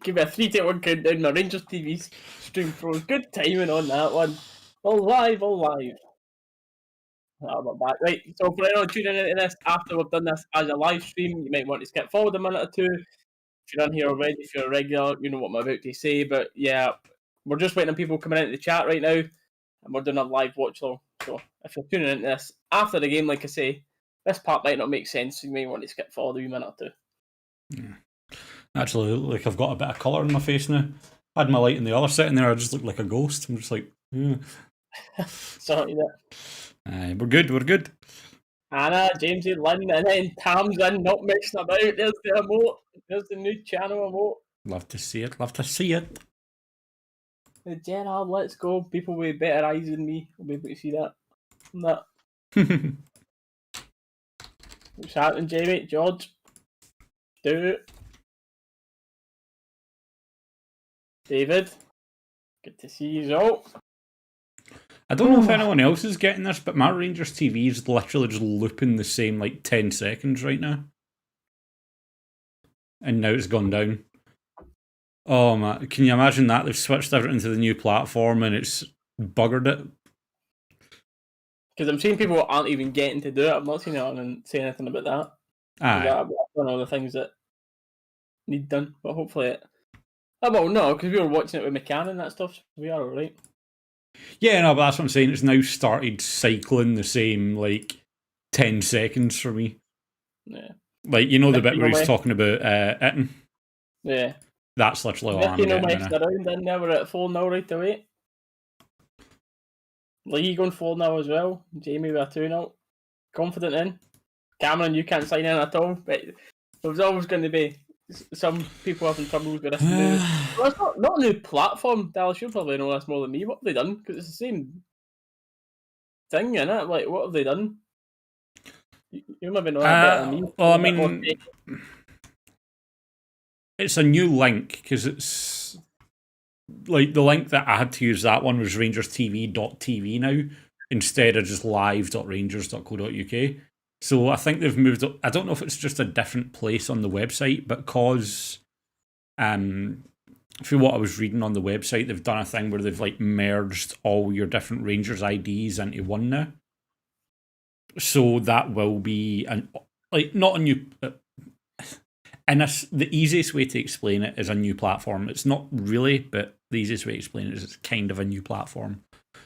give me a 3-1 countdown. My Rangers TV stream froze. Good timing on that one. All live. I'm back. Right, so for anyone tuning into this after we've done this as a live stream, you might want to skip forward a minute or two. If you're in here already, if you're a regular, you know what I'm about to say. But yeah, we're just waiting on people coming into the chat right now, and we're doing a live watch along. So if you're tuning into this after the game, like I say, this part might not make sense. So you may want to skip forward a wee minute or two. Yeah. Actually, like I've got a bit of colour in my face now. I had my light in the other setting there. I just look like a ghost. I'm just like, Sorry that. We're good. Anna, Jamesy, Lynn, and then Tam's in, not mixing about. There's the emote. There's the new channel emote. Love to see it. The Gerard, let's go. People with better eyes than me will be able to see that. What's happening, Jamie? George? Do it. David? Good to see you all. I don't know if anyone else is getting this, but my Rangers TV is literally just looping the same 10 seconds right now. And now it's gone down. Oh man, can you imagine that? They've switched everything to the new platform and it's buggered it. Because I'm seeing people aren't even getting to do it. I'm not seeing anyone and say anything about that. That's one of the things that need done, but hopefully it. Oh, well, no, because we were watching it with McCann and that stuff, so we are alright. Yeah, no, but that's what I'm saying. It's now started cycling the same 10 seconds for me. Yeah. The bit where he's talking about Itten. Yeah. That's literally what I'm getting. Around, and now we're at 4-0 right away. Lee going 4-0 as well. Jamie with a 2-0. Confident in. Cameron, you can't sign in at all. But there's always going to be some people having trouble with this. Well, it's not a new platform, Dalus. You'll probably know this more than me. What have they done? Because it's the same thing, isn't it? What have they done? You maybe know that better than me. Well, I mean, it's a new link because it's the link that I had to use. That one was rangerstv.tv now instead of just live.rangers.co.uk. So I think they've moved. I don't know if it's just a different place on the website, but for what I was reading on the website, they've done a thing where they've merged all your different Rangers IDs into one now. So that will be not a new. And the easiest way to explain it is a new platform. It's not really, but the easiest way to explain it is it's kind of a new platform.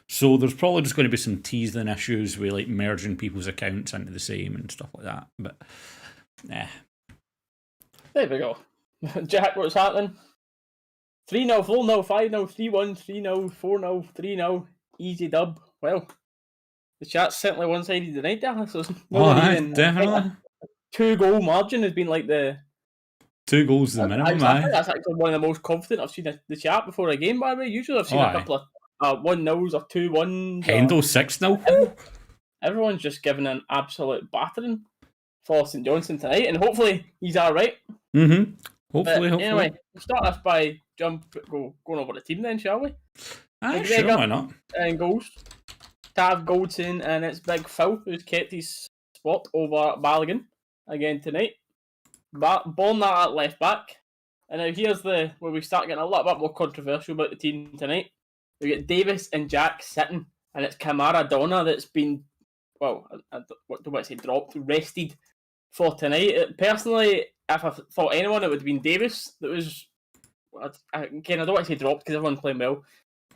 So there's probably just going to be some teething issues with merging people's accounts into the same and stuff like that. But there we go. Jack, what's happening? 3-0, 4-0, 5-0, 3-1, 3-0, 4-0, 3-0. Easy dub. Well, the chat's certainly one-sided tonight, Dallas. Definitely. 2-goal margin has been the 2 goals is the minimum. I think that's actually one of the most confident I've seen the chat before a game, by the way. Usually I've seen a couple of 1-0s or 2-1s. Hendo 6-0. Everyone's just giving an absolute battering for St Johnstone tonight, and hopefully he's alright. Hopefully. Anyway, we'll start off by going over the team then, shall we? Sure, why not? And goals. Tav Goldson, and it's Big Phil who's kept his spot over Balogun again tonight. Born that at left back. And now here's where we start getting a little bit more controversial about the team tonight. We get Davis and Jack sitting, and it's Kamara Donna that's been, I don't want to say dropped, rested for tonight. Personally, if I thought anyone, it would have been Davis that was, again, I don't want to say dropped because everyone's playing well.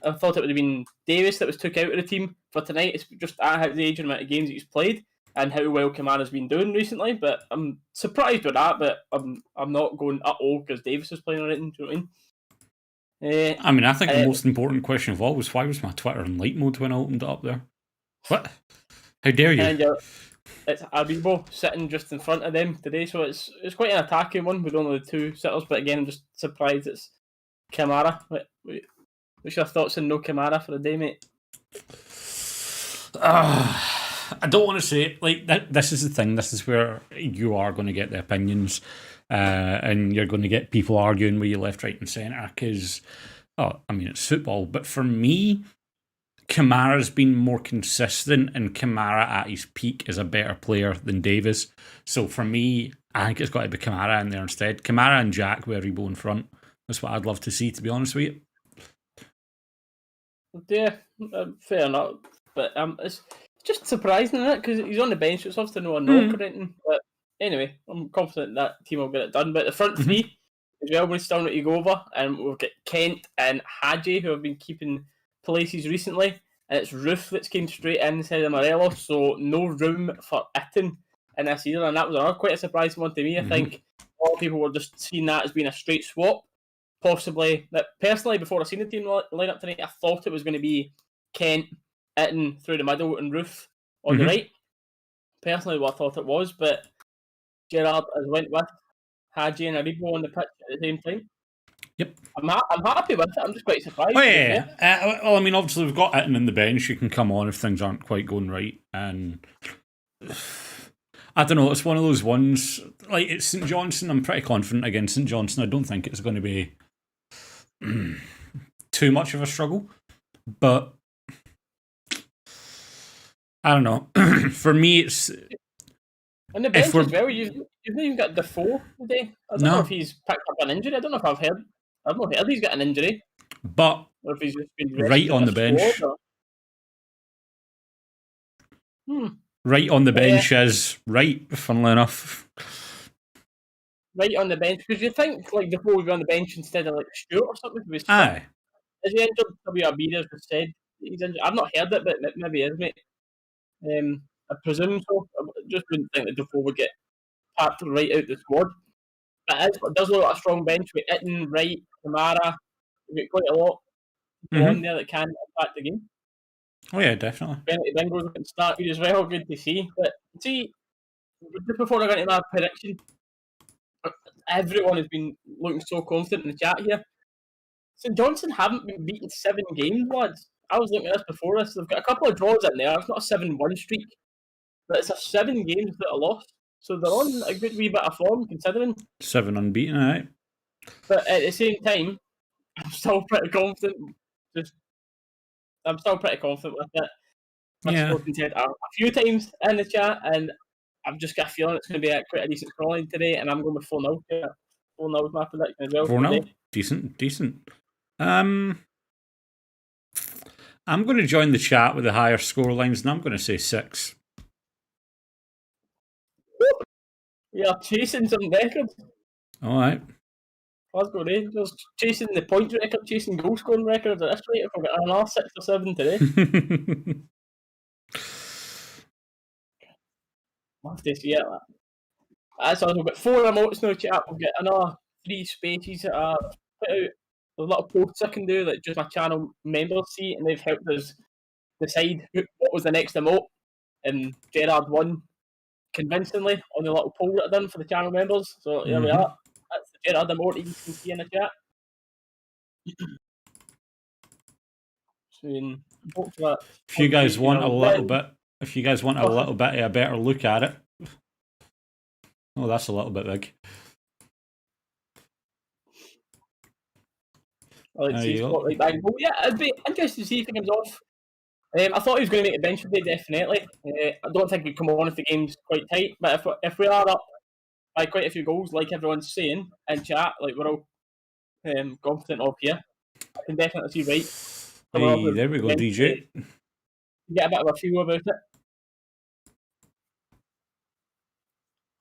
I thought it would have been Davis that was took out of the team for tonight. It's just at the age and amount of games that he's played and how well Kamara's been doing recently. But I'm surprised with that, but I'm not going because Davis is playing or anything. Do you know what I mean? I think the most important question of all was why was my Twitter in light mode when I opened it up there? What? How dare you? And it's Abibo sitting just in front of them today, so it's quite an attacking one with only the 2 sitters. But again, I'm just surprised it's Kamara. What's your thoughts on no Kamara for the day, mate? I don't want to say it. This is the thing. This is where you are going to get the opinions, and you're going to get people arguing with you left, right, and centre. Because, it's football. But for me, Kamara's been more consistent, and Kamara at his peak is a better player than Davis. So for me, I think it's got to be Kamara in there instead. Kamara and Jack with Rebo in front. That's what I'd love to see, to be honest with you. Yeah, fair enough. But it's just surprising, isn't it? Because he's on the bench, so it's obviously no one knock or anything. But anyway, I'm confident that team will get it done. But the front three as well, we still need to go over. And we've got Kent and Hadji, who have been keeping places recently. And it's Roofe that's came straight in instead of Morelos, so no room for Itten in this either. And that was another quite a surprising one to me. I think a lot of people were just seeing that as being a straight swap. Possibly, that personally, before I seen the team lineup tonight, I thought it was going to be Kent, Itten through the middle, and Roofe on the right. Personally, what I thought it was, but Gerrard has went with Hadji and Aribo on the pitch at the same time. Yep. I'm happy with it. I'm just quite surprised. Oh, yeah. Well, I mean, obviously, we've got Itten in the bench. You can come on if things aren't quite going right. And I don't know. It's one of those ones. Like, it's St Johnstone. I'm pretty confident against St Johnstone. I don't think it's going to be too much of a struggle. But I don't know. For me, it's... And the bench as well, you've not even got Defoe today. I don't know if he's picked up an injury. I don't know if I've not heard he's got an injury. But or if he's just been right on the bench. Right on the bench is right, funnily enough. Right on the bench, because you think like Defoe would be on the bench instead of like Stewart or something. Aye. Is he injured? WRB has just said he's injured. I've not heard it, but maybe he is, mate. I presume so. I just wouldn't think that Defoe would get packed right out the squad. But it does look like a strong bench with Itten, Wright, Kamara. We've got quite a lot on there that can impact the game. Oh yeah, definitely. Benedict Bingo's getting started as well. Good to see. But see, just before I go into my prediction, everyone has been looking so confident in the chat here. St Johnstone haven't been beaten 7 games, lads. I was looking at this before this. They've got a couple of draws in there. It's not a 7-1 streak, but it's a 7 games that are lost. So they're on a good wee bit of form, considering. 7 unbeaten, right? But at the same time, I'm still pretty confident. I'm still pretty confident with it. I've spoken to it a few times in the chat, and I've just got a feeling it's going to be quite a decent scoreline today, and I'm going with 4-0. 4-0 is my prediction as well. 4-0? Decent. I'm going to join the chat with the higher score lines, and I'm going to say 6. We are chasing some records. All right. Glasgow Rangers chasing the points record, chasing goal scoring records at this rate. If we've got another 6 or 7 today. We'll have to see it. That's all. We've got 4 emotes now, chat. We've got another 3 spaces that are put out. There's a lot of posts I can do that just my channel members see, and they've helped us decide what was the next emote. And Gerrard won convincingly on the little poll that I done for the channel members. So here we are. That's the Gerrard emote you can see in the chat. So if you guys want a little bit, of a better look at it. Oh, that's a little bit big. Let's see, Spotlight Bang. Well, yeah, I'd be interested to see if he comes off. I thought he was going to make the bench today, definitely. I don't think he'd come on if the game's quite tight, but if we are up by quite a few goals, like everyone's saying in chat, like we're all confident of here, I can definitely see Wright. Hey, there we go, DJ. Get a bit of a feel about it.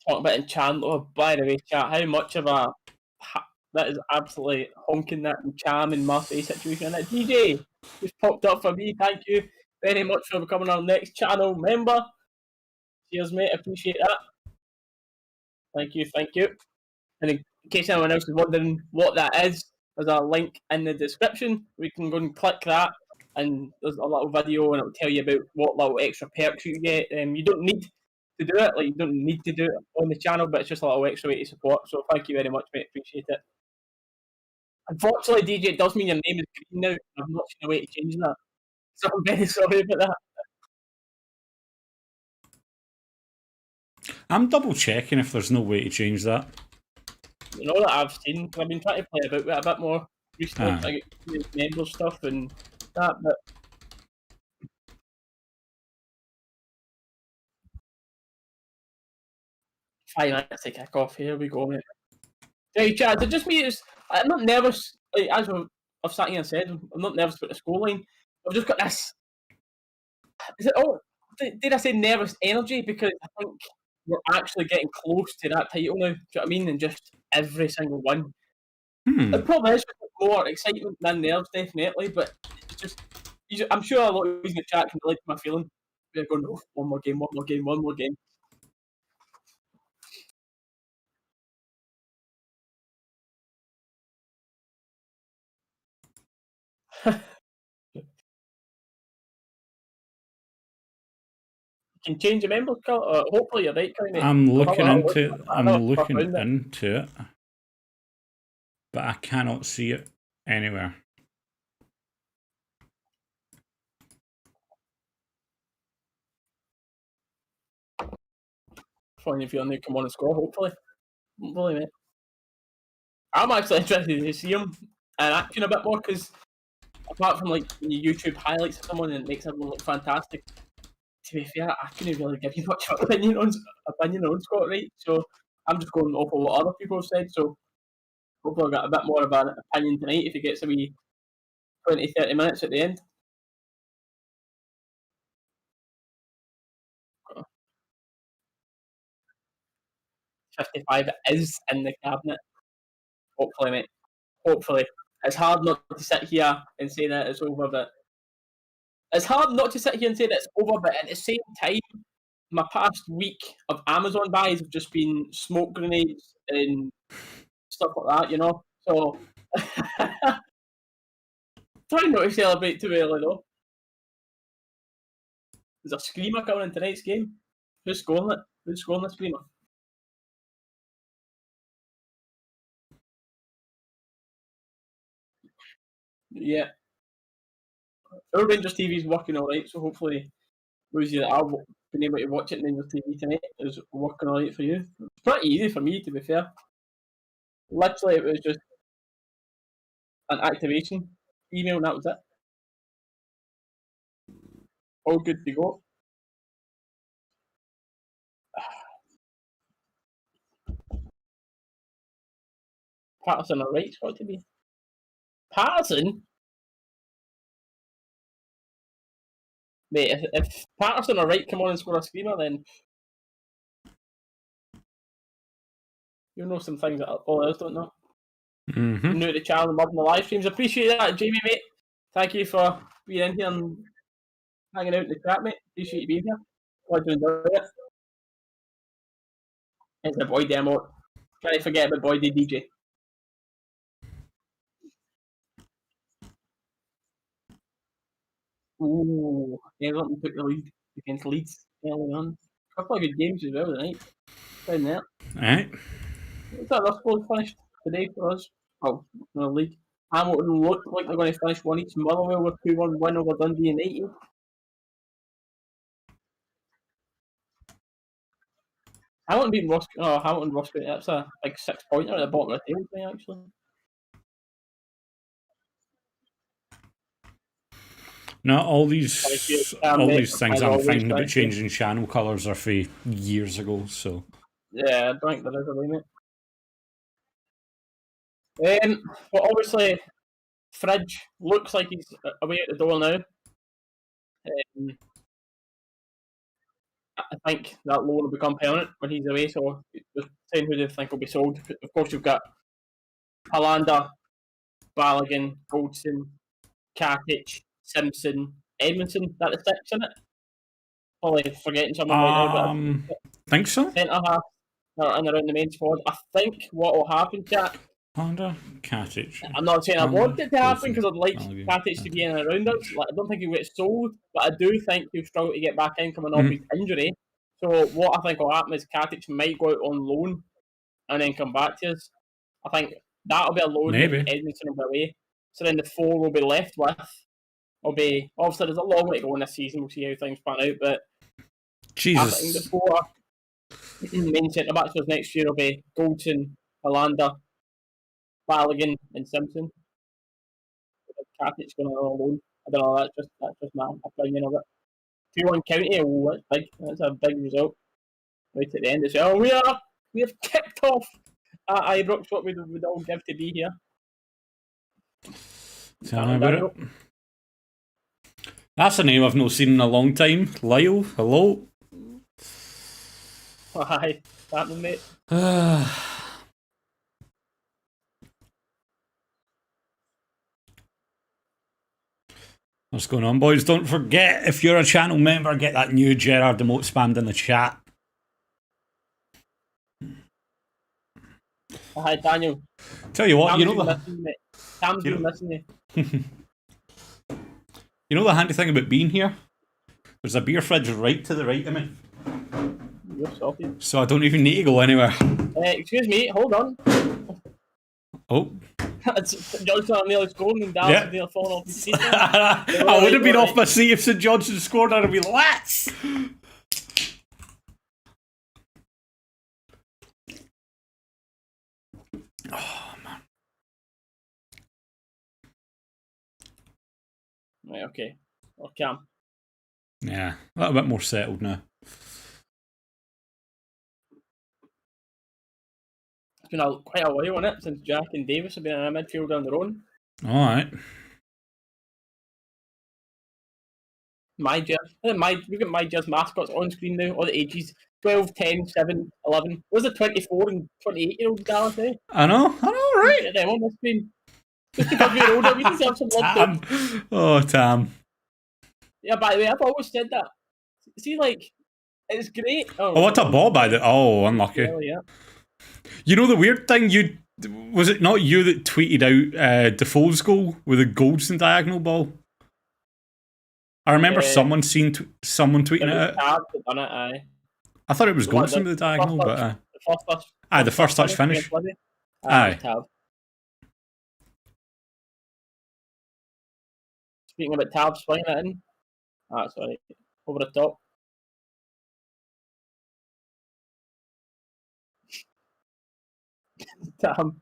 Talking about enchant. Oh, by the way, chat, how much of a that is absolutely honking that Cham and Marseille situation. And that DJ just popped up for me. Thank you very much for becoming our next channel member. Cheers, mate. Appreciate that. Thank you. And in case anyone else is wondering what that is, there's a link in the description. We can go and click that, and there's a little video, and it'll tell you about what little extra perks you get. You don't need to do it. Like, you don't need to do it on the channel, but it's just a little extra way to support. So thank you very much, mate. Appreciate it. Unfortunately, DJ, it does mean your name is green now. I've not seen a way to change that. So I'm very sorry about that. I'm double checking if there's no way to change that. You know that I've seen. I've been trying to play about with it a bit more recently. I get member stuff and that, but 5 minutes to kick off. Here we go, mate. Hey, Chad, it just me. I'm not nervous. Like, as I've sat here and said, I'm not nervous about the scoreline. I've just got this. Is it? Oh, did I say nervous energy? Because I think we're actually getting close to that title now. Do you know what I mean? And just every single one. It probably is just more excitement than nerves, definitely. But it's just, I'm sure a lot of you in the chat can relate to my feeling. We're going, oh, one more game, one more game, one more game. You can change the members colour. Hopefully you're right, Kyle. I'm looking into it, but I cannot see it anywhere. Fine if you're going to come on and score, hopefully. Hopefully, mate. I'm actually interested to see him in action a bit more because apart from like when you YouTube highlights of someone and it makes everyone look fantastic, to be fair, I couldn't really give you much opinion on Scott Wright. So I'm just going off of what other people have said. So hopefully I'll get a bit more of an opinion tonight if he gets a wee 20-30 minutes at the end. Oh. 55 is in the cabinet. Hopefully, mate. Hopefully. It's hard not to sit here and say that it's over, but it's hard not to sit here and say that it's over, but at the same time, my past week of Amazon buys have just been smoke grenades and stuff like that, you know? So, try not to celebrate too early, though. There's a screamer coming in tonight's game. Who's scoring it? Who's scoring the screamer? Yeah. Our Rangers TV is working alright, so hopefully those of you that have been able to watch it on Rangers TV tonight is working alright for you. It's pretty easy for me, to be fair. Literally, it was just an activation email, and that was it. All good to go. Patterson or Wright's got to be. Patterson? Mate, if Patterson or Wright come on and score a screamer, then you'll know some things that all else don't know. Mm-hmm. New to the channel and loving the live streams. Appreciate that, Jamie, mate. Thank you for being in here and hanging out in the chat, mate. Appreciate you being here. Glad you enjoyed it. It's the boy demo. Can't forget about boy DJ. Ooh, Everton took the lead against Leeds early on. A couple of good games as well tonight. Down there. Alright. What's that last goal finished today for us? Oh, no league. Hamilton looked like they're going to finish one each. Motherwell with 2-1 win over Dundee United. Hamilton beating Ross. Oh, Hamilton Ross. That's a big 6-pointer at the bottom of the table today, actually. No, all these things I'm thinking about changing channel colours are for years ago, so. Yeah, I think there is a limit. Well, obviously, Fridge looks like he's away at the door now. I think that loan will become permanent when he's away, so just saying who they think will be sold. Of course, you've got Hollander, Balogun, Goldson, Katic, Simpson, Edmondson. That the 6, isn't it? Probably forgetting someone right now, but think so. Centre half and around the main squad. I think what will happen, chat. Hollander, Katic. I'm not saying I want it to happen because I'd like Katic to be in and around us. Like, I don't think he'll get sold, but I do think he'll struggle to get back in coming off his injury. So what I think will happen is Katic might go out on loan and then come back to us. I think that'll be a loan. Maybe Edmondson will be away. So then the 4 we'll be left with will be, obviously there's a long way to go in this season. We'll see how things pan out, but Jesus. I think the 4 main centre backs for next year will be Goldson, Hollander, Balogun and Simpson. Katic's going on loan. I don't know. That's just my opinion of it. 2-1 County. Oh, that's big. That's a big result. Right at the end as well. We are We have kicked off at Ibrox what we'd all give to be here. Tell me about it. That's a name I've not seen in a long time. Lyle, hello. Hi, what's happening, mate? What's going on, boys? Don't forget, if you're a channel member, get that new Gerard emote spammed in the chat. Hi, Daniel. Tell you what, Cam's you know been the missing, mate. Cam's been missing you. you know the handy thing about being here? There's a beer fridge right to the right of me. You're sorted. So I don't even need to go anywhere. Excuse me, hold on. Oh. St Johnstone nearly scored and Dalus nearly fallen off his seat. I would have been off my seat if St Johnstone scored. I'd have been let's. Oh man. Right, okay. Or Cam. Yeah, a little bit more settled now. It's been quite a while, hasn't it, since Jack and Davis have been in a midfield on their own. Alright. We've got my just mascots on screen now, all the ages 12, 10, 7, 11. Where's the 24 and 28-year-old Dallas, eh? I know, right? Get them on the screen. Just because we're older, we deserve some love too. Oh, Tam. Yeah, by the way, I've always said that. See, like, it's great. Oh, what a ball by the... Oh, unlucky. Yeah. You know the weird thing? Was it not you that tweeted out Defoe's goal with a Goldson diagonal ball? I remember someone tweeting it out. Done it, aye. I thought it was Goldson with the diagonal, but... the first touch finish. Aye. Tab. Speaking about Tab swinging it in. Sorry. Over the top. Damn.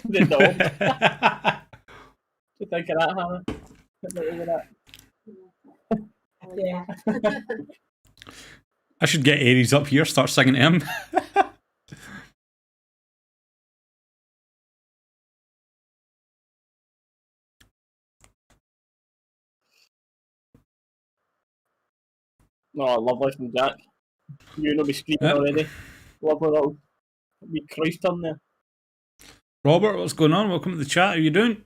The dog. What do you think of that, Hannah? Yeah. I should get Aries up here, start singing to him. Oh, lovely from Jack. You know me screaming already. Lovely little wee Christ on there. Robert, what's going on? Welcome to the chat. How are you doing?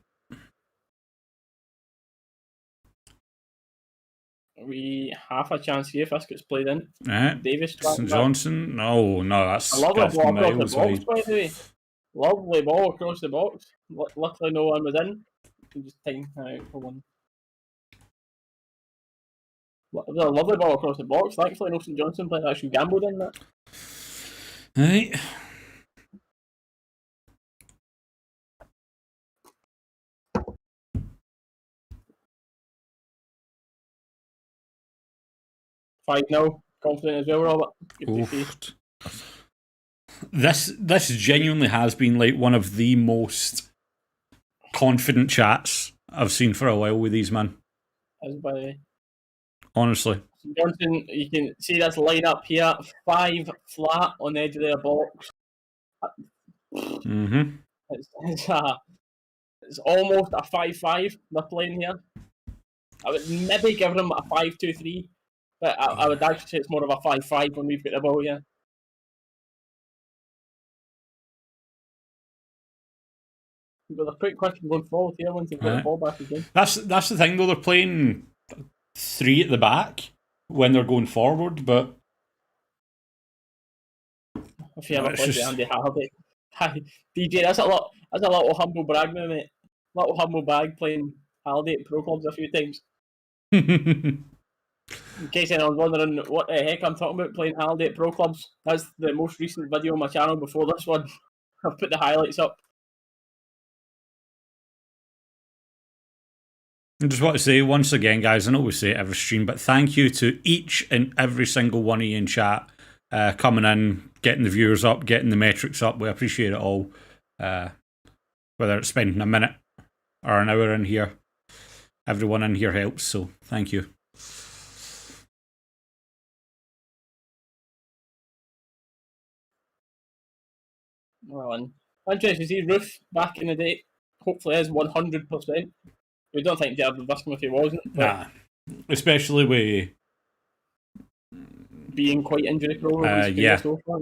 We have a chance here if this gets played in. Davis, St Johnstone. No, that's a lovely ball across the box, wide. by the way. Lovely ball across the box. Luckily, no one was in. You can just time out for one. A lovely ball across the box. Thankfully, no St Johnstone player actually gambled in that. Right. Five now, confident as well, Robert. This genuinely has been like one of the most confident chats I've seen for a while with these men. As by the way. Honestly. St Johnstone, you can see this line up here, 5 flat on the edge of their box. Mm-hmm. It's almost a 5-5 they're playing here. I would maybe give them a 5-2-3, but I would actually say it's more of a 5-5 when we've got the ball here. But they're pretty quick going forward here once they've got the ball back again. That's the thing though, they're playing 3 at the back when they're going forward, but if you ever played Andy Harvey. DJ, that's a little humble brag now, mate. Little humble brag playing Halliday at pro clubs a few times. In case anyone's wondering what the heck I'm talking about playing Halliday at pro clubs, that's the most recent video on my channel before this one. I've put the highlights up. I just want to say once again, guys, I know we say it every stream, but thank you to each and every single one of you in chat coming in, getting the viewers up, getting the metrics up. We appreciate it all. Whether it's spending a minute or an hour in here, everyone in here helps, so thank you. Well, and interesting to see Roofe back in the day. Hopefully, is 100%. We don't think Jared would risk him if he wasn't. But Nah, especially with being quite injury prone in his career yeah. so far.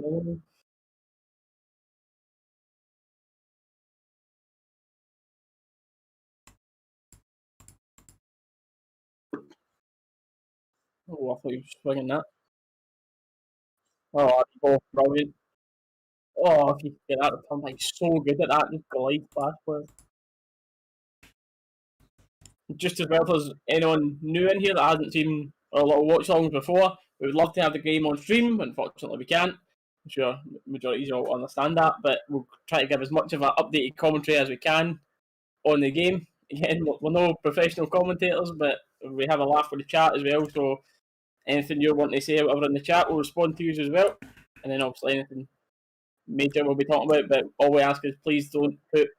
Oh, I thought he was swinging that. Oh, brilliant. Oh, if you get that return, he's so good at that. Just glide past players. Just as well as anyone new in here that hasn't seen our little watch alongs before, we would love to have the game on stream. Unfortunately, we can't. I'm sure the majority of you all understand that, but we'll try to give as much of an updated commentary as we can on the game. Again, we're no professional commentators, but we have a laugh with the chat as well. So anything you want to say, whatever in the chat, we'll respond to you as well. And then obviously anything major we'll be talking about. But all we ask is please don't put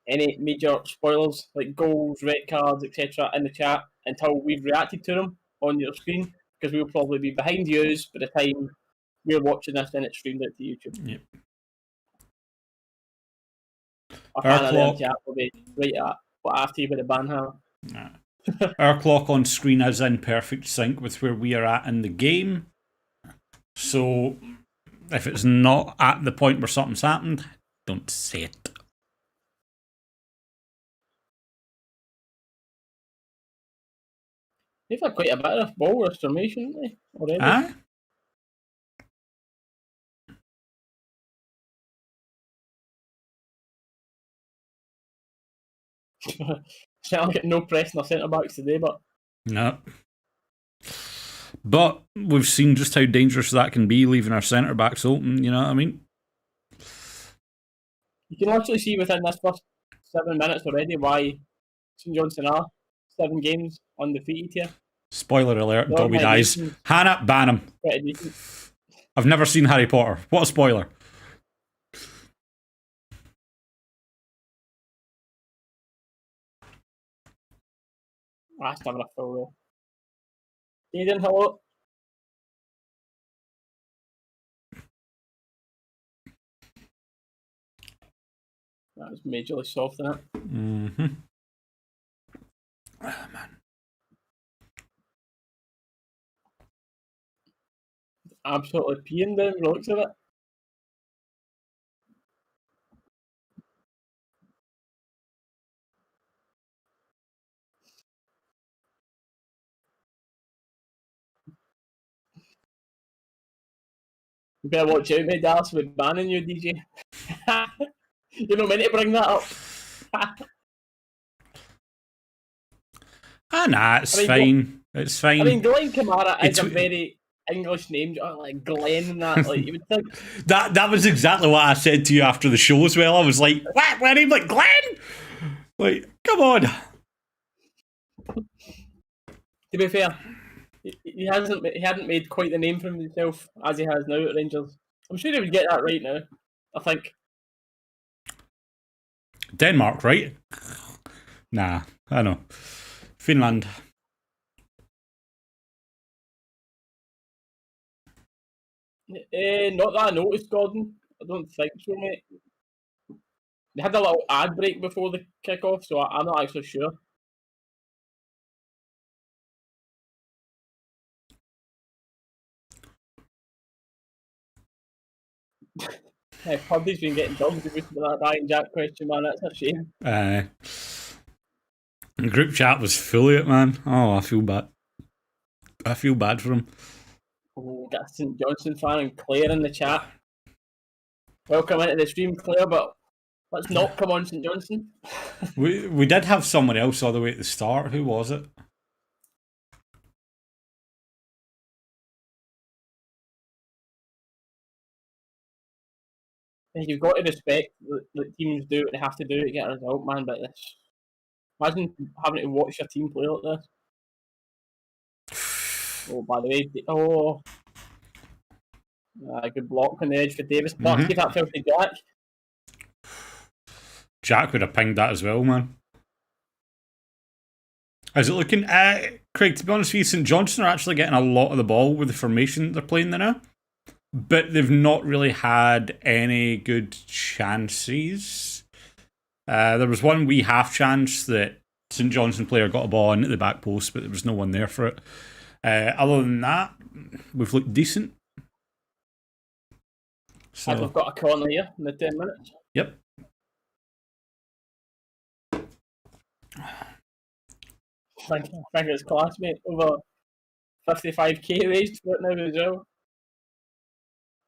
any major spoilers like goals, red cards, etc. in the chat until we've reacted to them on your screen, because we'll probably be behind yous by the time we're watching this and it's streamed out to YouTube. Yep. A fan of the chat will be right at what after you with the ban hammer. Nah. Our clock on screen is in perfect sync with where we are at in the game. So if it's not at the point where something's happened, don't say it. They've had quite a bit of ball restoration, haven't they, already? Aye. I'll get no press in our centre backs today, but no. But we've seen just how dangerous that can be, leaving our centre backs open. You know what I mean? You can actually see within this first 7 minutes already why St Johnstone are 7 games undefeated here. Spoiler alert: Dobby dies. Hannah, ban him. I've never seen Harry Potter. What a spoiler! That's having a full roll. Aiden, hello. That was majorly soft in it. Mm-hmm. Oh, man. Absolutely peeing down the looks of it. You better watch out, mate. Dalus will be banning you, DJ. You're not meant to bring that up. Nah, it's fine. It's fine. I mean, Glenn Kamara is a very English name, like Glenn and that. Like you would think that was exactly what I said to you after the show as well. I was like, "What? My name like Glenn? Like, come on." To be fair, he hadn't made quite the name for himself as he has now at Rangers. I'm sure he would get that right now. I think. Denmark, right? Nah, I know. Finland. Not that I noticed, Gordon. I don't think so, mate. They had a little ad break before the kick-off, so I'm not actually sure. Pubby's been getting dogs with that Ryan Jack question, man. That's a shame. The group chat was full of it, man. Oh, I feel bad. I feel bad for him. Oh, got a St Johnstone fan and Claire in the chat. Welcome into the stream, Claire, but let's not come on St Johnstone. we did have someone else all the way at the start. Who was it? You've got to respect that teams do what they have to do to get a result, man. But this, imagine having to watch your team play like this. Oh, by the way, good block on the edge for Davis. But see if that fell to Jack. Jack would have pinged that as well, man. Is it looking? Craig, to be honest with you, St Johnstone are actually getting a lot of the ball with the formation they're playing there now. but they've not really had any good chances. There was one wee half chance that St Johnstone player got a ball in at the back post, but there was no one there for it. Other than that, we've looked decent. So, And we've got a corner here in the 10 minutes. Yep. I think it's class, mate. Over 55k raised for it now as well.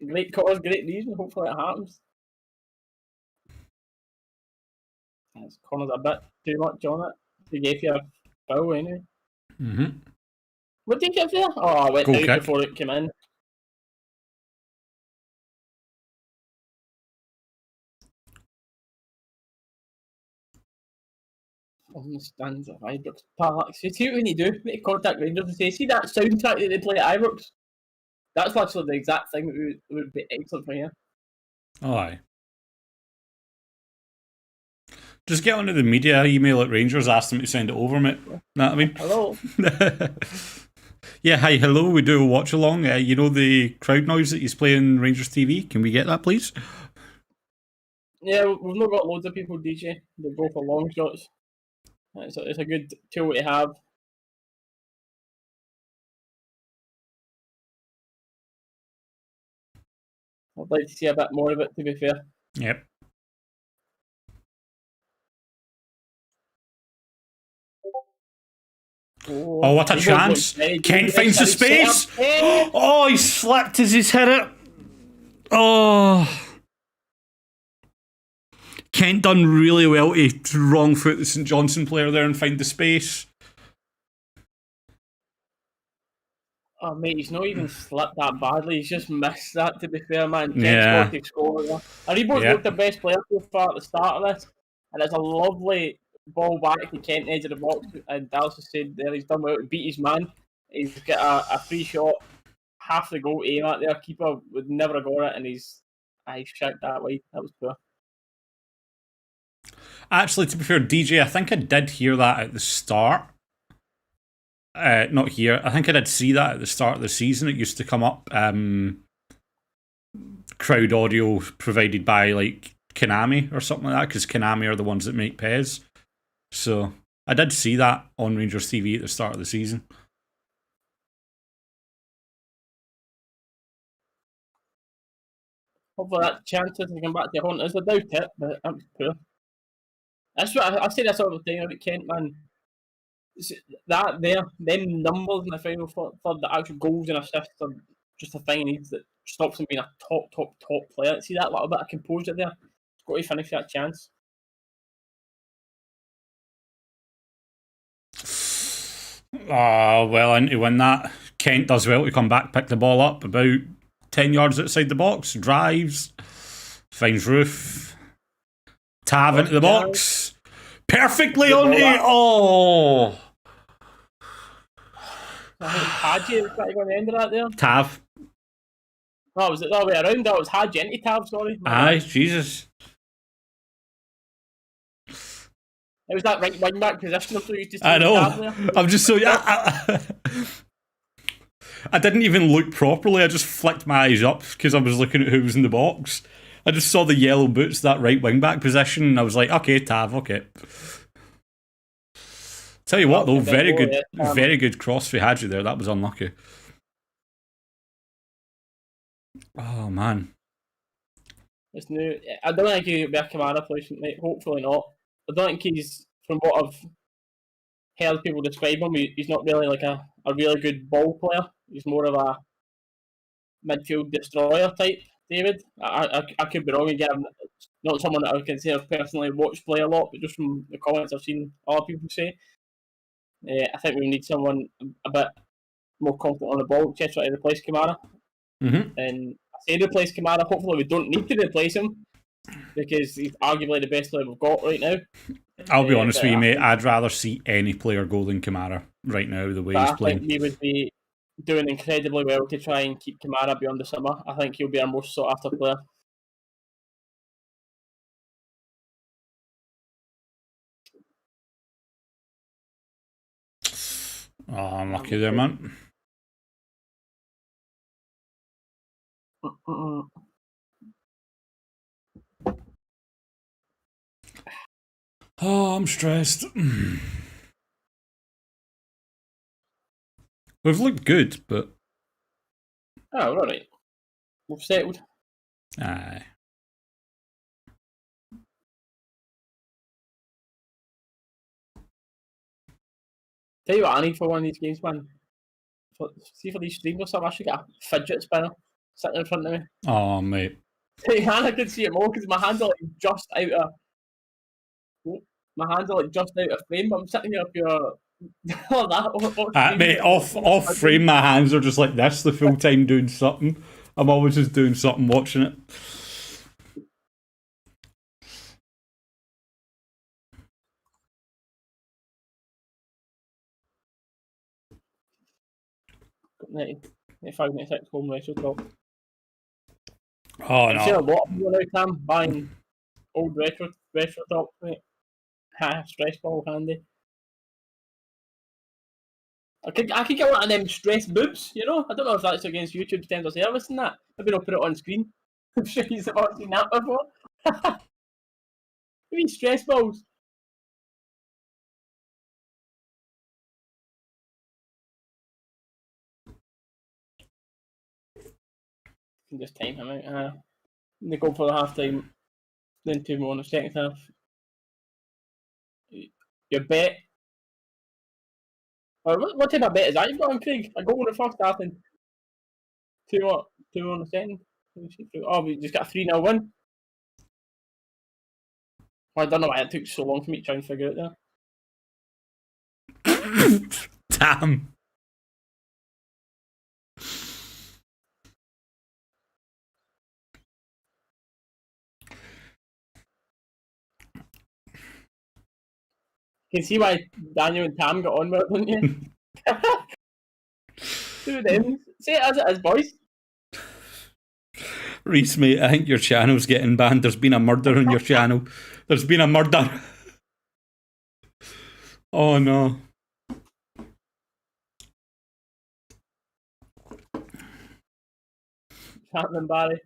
Great cause, great reason. Hopefully it happens. This corner's a bit too much on it. They gave you a foul anyway. Mm-hmm. What did you give there? Oh, I went Goal out kick. before it came in. On the stands at Ibrox Park. See what when you do, make contact Rangers and say, see that soundtrack that they play at Ibrox? That's actually the exact thing that would be excellent for here. Oh, aye. Just get onto the media email at Rangers, ask them to send it over, mate. Know what I mean? Hello. Yeah, hi, hello, we do a watch along. You know the crowd noise that he's playing Rangers TV? Can we get that, please? Yeah, we've not got loads of people DJ. They go for long shots. It's a good tool to have. I'd like to see a bit more of it, to be fair. Yep. Oh, what a chance. Kent finds the space. Oh, he slipped as he's hit it. Oh. Kent done really well to wrong foot the St Johnstone player there and find the space. Oh, mate, he's not even slipped that badly. He's just missed that, to be fair, man. Kent's Yeah. got to score there. Aribo's looked the best player so far at the start of this. And it's a lovely ball back to Kent, edge of the box. And Dalus has said there he's done well to beat his man. He's got a free shot, half the goal aim at there. Keeper would never have got it, and he's shanked that way. That was poor. Actually, to be fair, DJ, I think I did hear that at the start. Not here. I think I did see that at the start of the season. It used to come up. Crowd audio provided by like Konami or something like that, because Konami are the ones that make Pez. So I did see that on Rangers TV at the start of the season. Hopefully that chances to come back to haunt us. I doubt it, but that was poor. That's what I say. This all the time about Kent, man. That there, them numbers in the final third, the actual goals and assists are just a thing he needs that stops him being a top player. See that little bit of composure there? He's got to finish that chance. Well, and to win that, Kent does well to come back, pick the ball up about 10 yards outside the box, drives, finds Roofe, Tav into the box, perfectly on it. Oh! I think Hadji is trying to go on the end of that there. Tav. No, was it the other way around? That was Hadji into Tav, sorry. Aye, Jesus. It was that right wing back position I'm so used to seeing. I know. Tav there. I'm just so... I didn't even look properly. I just flicked my eyes up because I was looking at who was in the box. I just saw the yellow boots, that right wing back position, and I was like, okay, Tav, okay. Tell you what, though, very good cross for Hadji there. That was unlucky. Oh, man. It's new. I don't think he'll be a Kamara placement, mate. Hopefully not. I don't think he's, from what I've heard people describe him, he's not really like a really good ball player. He's more of a midfield destroyer type, David. I could be wrong again. I'm not someone that I can say I've personally watched play a lot, but just from the comments I've seen other people say, I think we need someone a bit more confident on the ball, etc., to replace Kamara. Mm-hmm. And I say replace Kamara. Hopefully, we don't need to replace him because he's arguably the best player we've got right now. I'll be honest with you, mate. I'd rather see any player go than Kamara right now, the way he's playing. I think he would be doing incredibly well to try and keep Kamara beyond the summer. I think he'll be our most sought after player. Oh, unlucky there, man. Oh, I'm stressed. We've looked good, but Oh, we're alright. We've settled. aye. Tell you what I need for one of these games, man. See for these streams or something, I should get a fidget spinner sitting in front of me. Oh, mate. And I can see it more because my hands are like just out of frame, but I'm sitting here pure Mate, off frame, my hands are just like this the full time doing something. I'm always just doing something, watching it. If I get six home retro top. Oh, I've seen a no. lot of people now, Cam, buying old retro tops, mate. Stress ball handy. I could get one of them stress boobs, you know? I don't know if that's against YouTube's terms of service and that. Maybe I'll put it on screen. I'm sure you've all seen that before. Maybe stress balls. You can just time him out. They go for the half time, then 2 more in the second half. Your bet. What type of bet is that you've got on Craig? A goal in the first half and 2 more in the second. Oh, we just got a 3-0 win. I don't know why it took so long for me to try and figure it out there. Damn. You can see why Daniel and Tam got on with it, don't you? Two of them. Say it as it is, boys. Reese, mate, I think your channel's getting banned. There's been a murder on your channel. There's been a murder. Oh, no. Happening, Barry.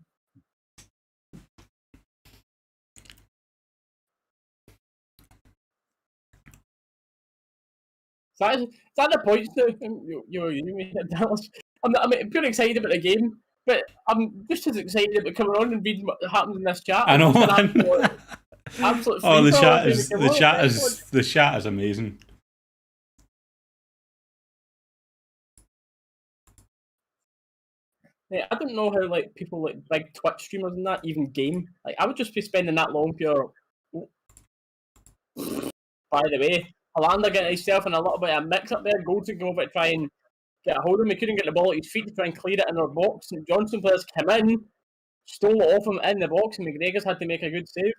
Is that the points now? You Dallas. I'm pure excited about the game, but I'm just as excited about coming on and reading what happens in this chat. I know, Absolute oh, the chat is amazing. Yeah, I don't know how like people like big Twitch streamers and that even game. Like I would just be spending that long pure. By the way, Alanda getting himself in a little bit of a mix up there. Goldson go over to try and get a hold of him. He couldn't get the ball at his feet to try and clear it in our box. St Johnstone players come in, stole it off him in the box, and McGregor's had to make a good save.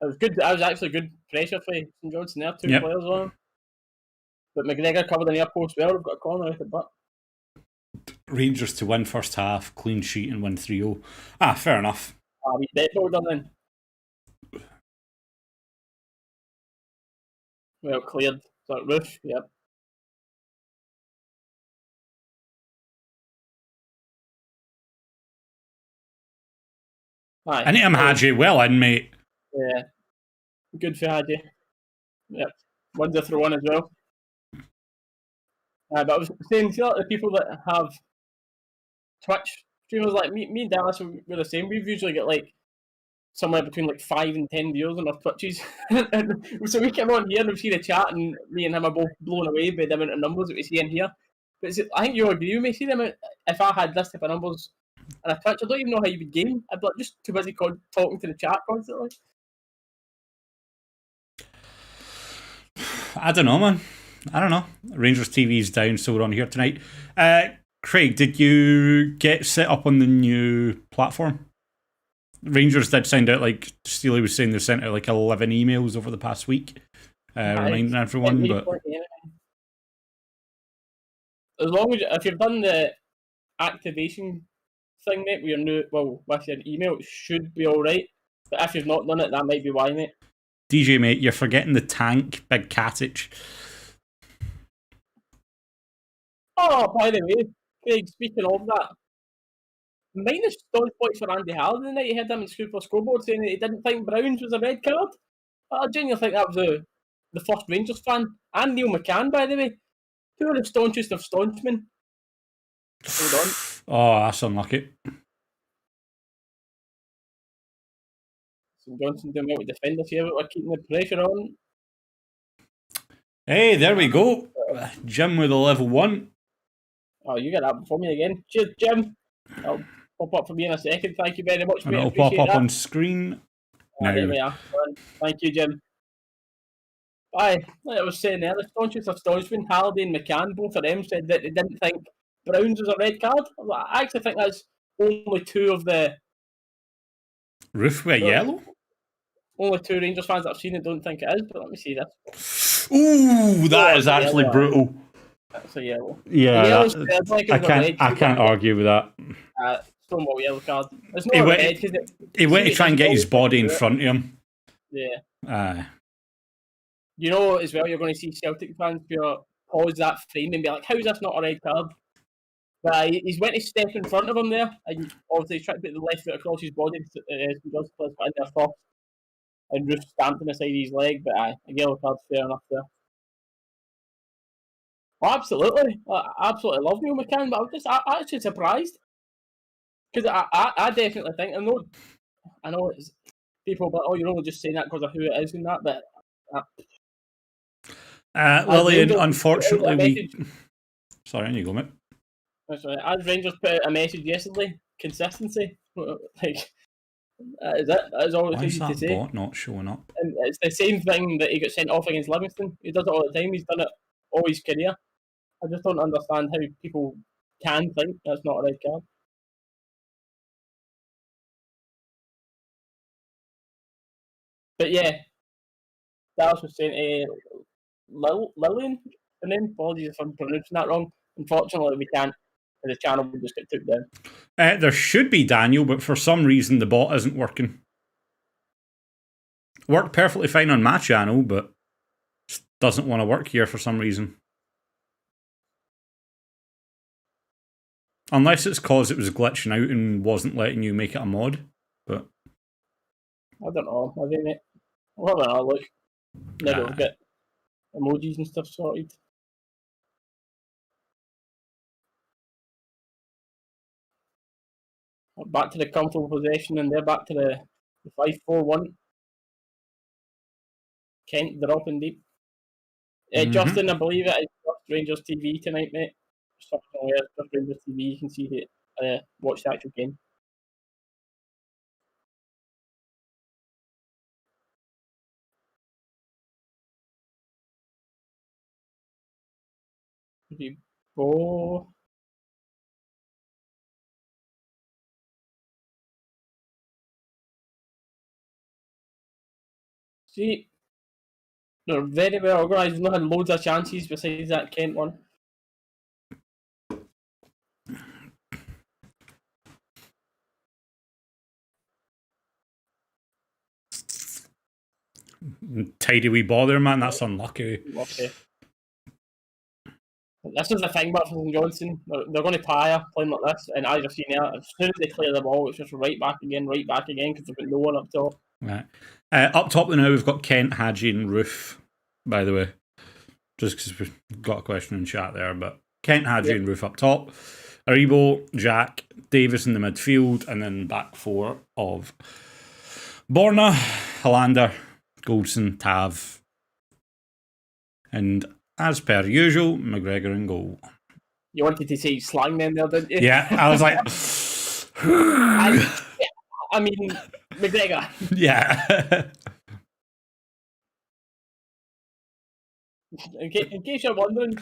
It was good. That was actually good pressure for St Johnstone there. Two players on him. But McGregor covered the near post well. We've got a corner out the butt. Rangers to win first half, clean sheet and win 3-0. Ah, fair enough. We bet holder then. Well cleared. So Roofe, yep. Aye. I need him Hadji well in, mate. Yeah. Good for Hadji. Yep. One's a throw on as well. But I was saying, see like the people that have Twitch streamers like me and Dallas, we're the same. We've usually got like somewhere between like 5 and 10 viewers on our Twitches. And so we come on here and we see the chat, and me and him are both blown away by the amount of numbers that we see in here. But I think you'll agree with me. See the amount, if I had this type of numbers on a Twitch, I don't even know how you would game. I'd be like, just too busy talking to the chat constantly. I don't know, man. I don't know. Rangers TV's down, so we're on here tonight. Craig, did you get set up on the new platform? Rangers did send out, like Steely was saying, they sent out like 11 emails over the past week, reminding everyone. But as long as if you've done the activation thing, mate, with your new with your email, it should be all right. But if you've not done it, that might be why, mate. DJ, mate, you're forgetting the tank, Big Catich. Oh, by the way, Craig, speaking of that, minus staunch points for Andy Hall the night. He had him in Scoop for Scoreboard saying that he didn't think Browns was a red card. I genuinely think that was the first Rangers fan. And Neil McCann, by the way. Two of the staunchest of staunchmen. Hold on. Oh, that's unlucky. St Johnstone doing well to defend us here, but we're keeping the pressure on. Hey, there we go. Jim with a level 1. Oh, you got that before me again. Cheers, Jim. I'll pop up for me in a second. Thank you very much, And mate. it'll pop Appreciate up that. on screen. There we are. Thank you, Jim. Aye, like I was saying there, the staunchest of staunchmen, Halliday and McCann, both of them said that they didn't think Browns was a red card. I actually think that's only two of the... Roofe with yellow? Only two Rangers fans that I've seen that don't think it is, but let me see this. Ooh, that is actually brutal. That's a yellow. Yeah, I can't argue with that. Stonewall yellow card. It's not red because he went to try and get his body in front of him. Yeah. You know, as well, you're going to see Celtic fans pause that frame and be like, "How is this not a red card?" But he's went to step in front of him there, and obviously he's trying to put the left foot across his body. Just put in there first, and Roofe stamped on the side of his leg. But a yellow card's fair enough there. Oh, absolutely, I absolutely love Neil McCann, but I'm actually surprised because I definitely think I know it's people, but you're only just saying that because of who it is and that, but. Lillian, unfortunately, Sorry, on you go, mate. That's right. As Rangers put out a message yesterday, consistency. Like, that is it. That is all it's easy to say. Why is that bot not showing up? And it's the same thing that he got sent off against Livingston. He does it all the time. He's done it all his career. I just don't understand how people can think that's not a red card. But yeah, Dalus was saying Lillian, her name. Apologies if I'm pronouncing that wrong. Unfortunately, we can't. The channel will just get took down. There should be Daniel, but for some reason the bot isn't working. Worked perfectly fine on my channel, but just doesn't want to work here for some reason. Unless it's because it was glitching out and wasn't letting you make it a mod. But I don't know. Maybe, mate. We'll have another look. Maybe we'll get emojis and stuff sorted. Back to the comfortable possession, and they're back to the 5-4-1. Kent dropping deep. Justin, I believe it is just Rangers TV tonight, mate. Just Rangers TV. You can see watch the actual game. If you go. See, they're very well organised. They've not had loads of chances besides that Kent one. Tidy wee bother, man. That's unlucky. Okay. This is the thing about St Johnstone. They're going to tire playing like this, and as you've seen there, as soon as they clear the ball, it's just right back again, because they've got no one up top. Right. Up top now, we've got Kent, Hadji, and Roofe, by the way. Just because we've got a question in chat there, but Kent, Hadji, and Roofe up top. Aribo, Jack, Davis in the midfield, and then back four of Borna, Hollander, Goldson, Tav, and as per usual, McGregor in goal. You wanted to say slang then there, didn't you? Yeah, I was like... I mean, McGregor. Yeah. In case you're wondering,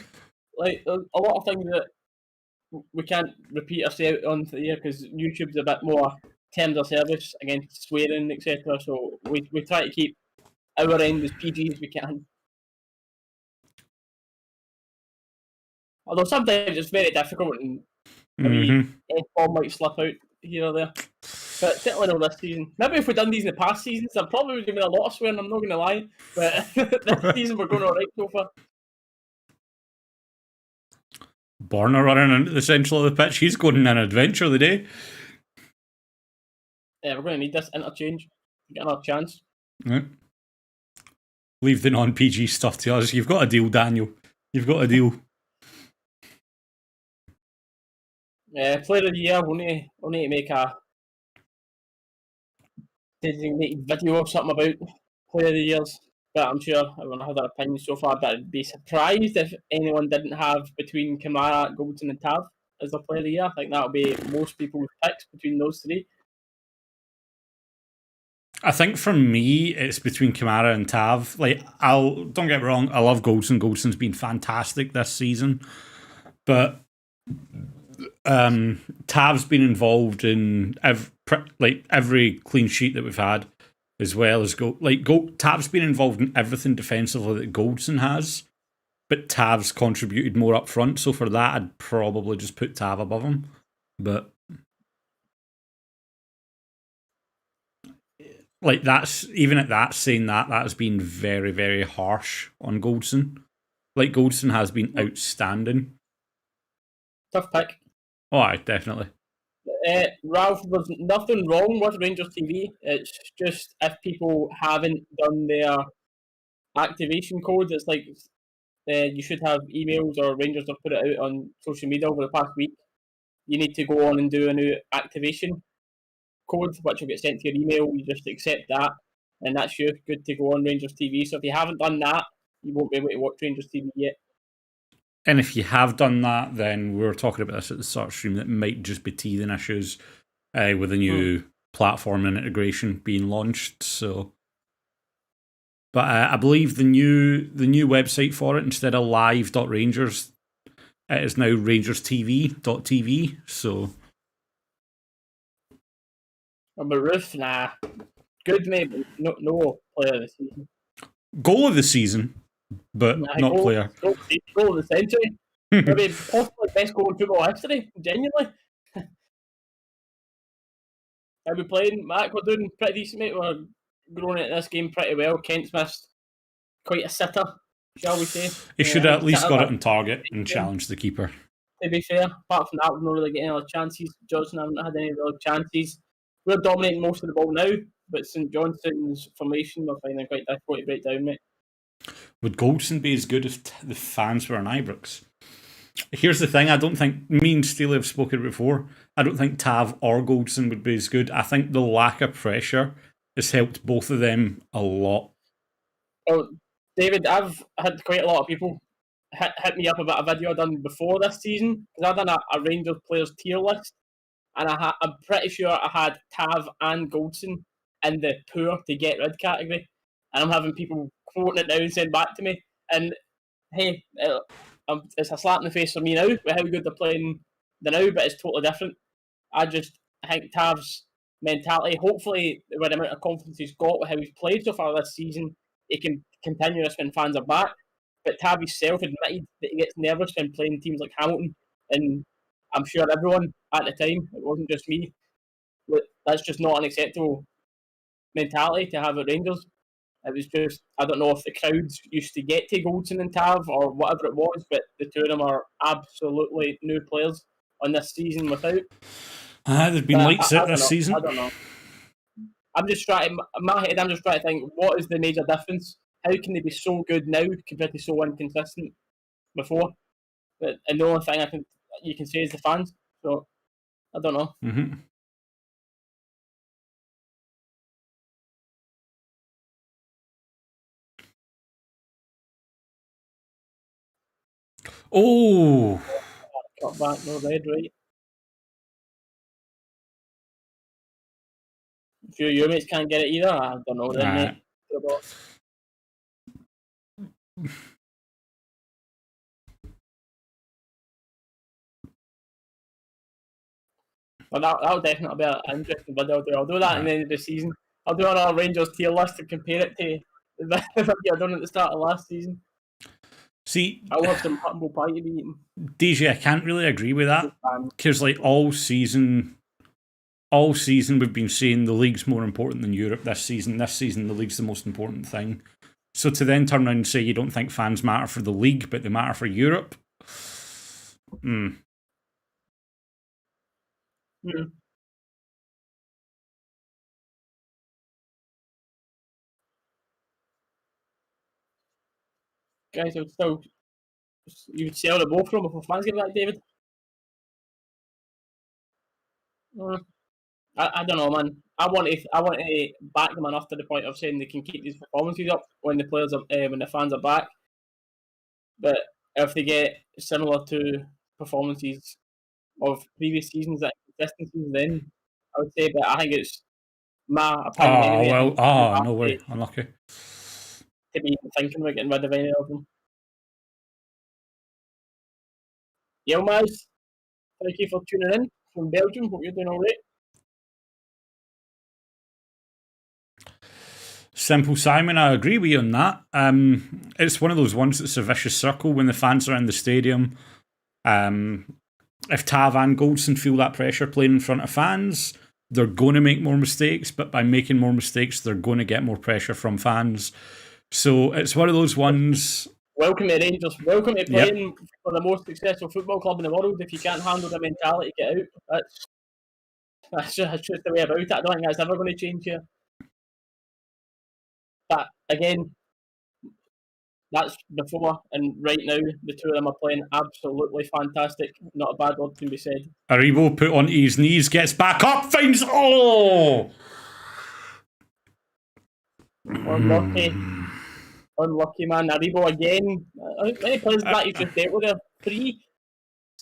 like, there's a lot of things that we can't repeat or say out on here because YouTube's a bit more terms of service against swearing, etc. So we try to keep our end as PG as we can. Although sometimes it's very difficult and F-bomb might slip out here or there. But certainly not this season. Maybe if we'd done these in the past seasons, there probably would have been a lot of swearing, I'm not going to lie. But this season we're going alright so far. Borna running into the central of the pitch. He's going on an adventure of the day. we're going to need this interchange to get another chance. Right. Leave the non-PG stuff to us. You've got a deal, Daniel. You've got a deal. Player of the year, we'll need to make a designated video or something about player of the years. But I'm sure everyone had their opinion so far. But I'd be surprised if anyone didn't have between Kamara, Goldson, and Tav as the player of the year. I think that'll be most people's picks between those three. I think for me, it's between Kamara and Tav. Like, don't get me wrong, I love Goldson. Goldson's been fantastic this season, but Tav's been involved in every clean sheet that we've had, as well as Tav's been involved in everything defensively that Goldson has, but Tav's contributed more up front. So for that, I'd probably just put Tav above him. But like, that's even at that, saying that has been very, very harsh on Goldson. Like, Goldson has been outstanding. Tough pick. Oh, aye, definitely. Ralph, there's nothing wrong with Rangers TV. It's just if people haven't done their activation code, it's like you should have emails, or Rangers have put it out on social media over the past week. You need to go on and do a new activation code, which will get sent to your email. You just accept that, and that's you good to go on Rangers TV. So if you haven't done that, you won't be able to watch Rangers TV yet. And if you have done that, then we were talking about this at the start of the stream, that might just be teething issues with a new platform and integration being launched. So, but I believe the new website for it, instead of live.rangers, it is now rangerstv.tv. So, But Roofe, nah, good maybe, no player of the season. Goal of the season, but not player. Goal of the century. Maybe possibly best goal in football history, genuinely. Are we playing? Mac, we're doing pretty decent, mate. We're growing at this game pretty well. Kent's missed quite a sitter, shall we say. He should have at least got it on target and challenged the keeper. To be fair, apart from that, we've not really getting any other chances. Johnson haven't had any real chances. We're dominating most of the ball now, but St Johnstone's formation we're finding quite difficult to break down, mate. Would Goldson be as good if the fans were on Ibrox? Here's the thing, I don't think, me and Steely have spoken before, I don't think Tav or Goldson would be as good. I think the lack of pressure has helped both of them a lot. Well, David, I've had quite a lot of people hit me up about a video I done before this season, because I've done a Rangers players tier list, and I'm pretty sure I had Tav and Goldson in the poor to get rid category, and I'm having people quoting it now and send back to me, and hey, it's a slap in the face for me now with how good they're playing now, but it's totally different. I think Tav's mentality, hopefully with the amount of confidence he's got with how he's played so far this season, he can continue this when fans are back. But Tav himself admitted that he gets nervous when playing teams like Hamilton, and I'm sure everyone at the time, it wasn't just me, that's just not an acceptable mentality to have at Rangers. It was just, I don't know if the crowds used to get to Goldson and Tav or whatever it was, but the two of them are absolutely new players on this season without. There's been lights out this season. I don't know. I'm just trying, in my head, I'm just trying to think, what is the major difference? How can they be so good now compared to so inconsistent before? And the only thing you can say is the fans. So, I don't know. Mm-hmm. Oh! Cut back, no red, right? A few of your mates can't get it either. I don't know. Then, mate. Well, that'll definitely be an interesting video. I'll do that at the end of the season. I'll do another Rangers tier list and compare it to the video I done at the start of last season. See, I'll have some humble pie to be eating. DJ, I can't really agree with that, because like all season we've been saying the league's more important than Europe. This season the league's the most important thing. So to then turn around and say you don't think fans matter for the league, but they matter for Europe. guys would still you would sell the both from if fans get back, David. I don't know, man. I want to back them enough to the point of saying they can keep these performances up when the players are when the fans are back. But if they get similar to performances of previous seasons that consistencies, then I would say. But I think it's my opinion Oh, anyway. well, no way. Unlucky. To be even thinking about getting rid of any of them. Yilmaz, thank you for tuning in from Belgium. Hope you're doing all right. Simple Simon, I agree with you on that. It's one of those ones that's a vicious circle when the fans are in the stadium. If Tav and Goldson feel that pressure playing in front of fans, they're going to make more mistakes, but by making more mistakes, they're going to get more pressure from fans. So it's one of those ones. Welcome to Rangers. Welcome to playing for the most successful football club in the world. If you can't handle the mentality, get out. That's just the way about it. I don't think that's ever going to change here. But again, that's before and right now. The two of them are playing absolutely fantastic. Not a bad word can be said. Aribo put on his knees, gets back up, finds. Oh! Unlucky man. Aribo again. How many players that he's just dealt with there? 3.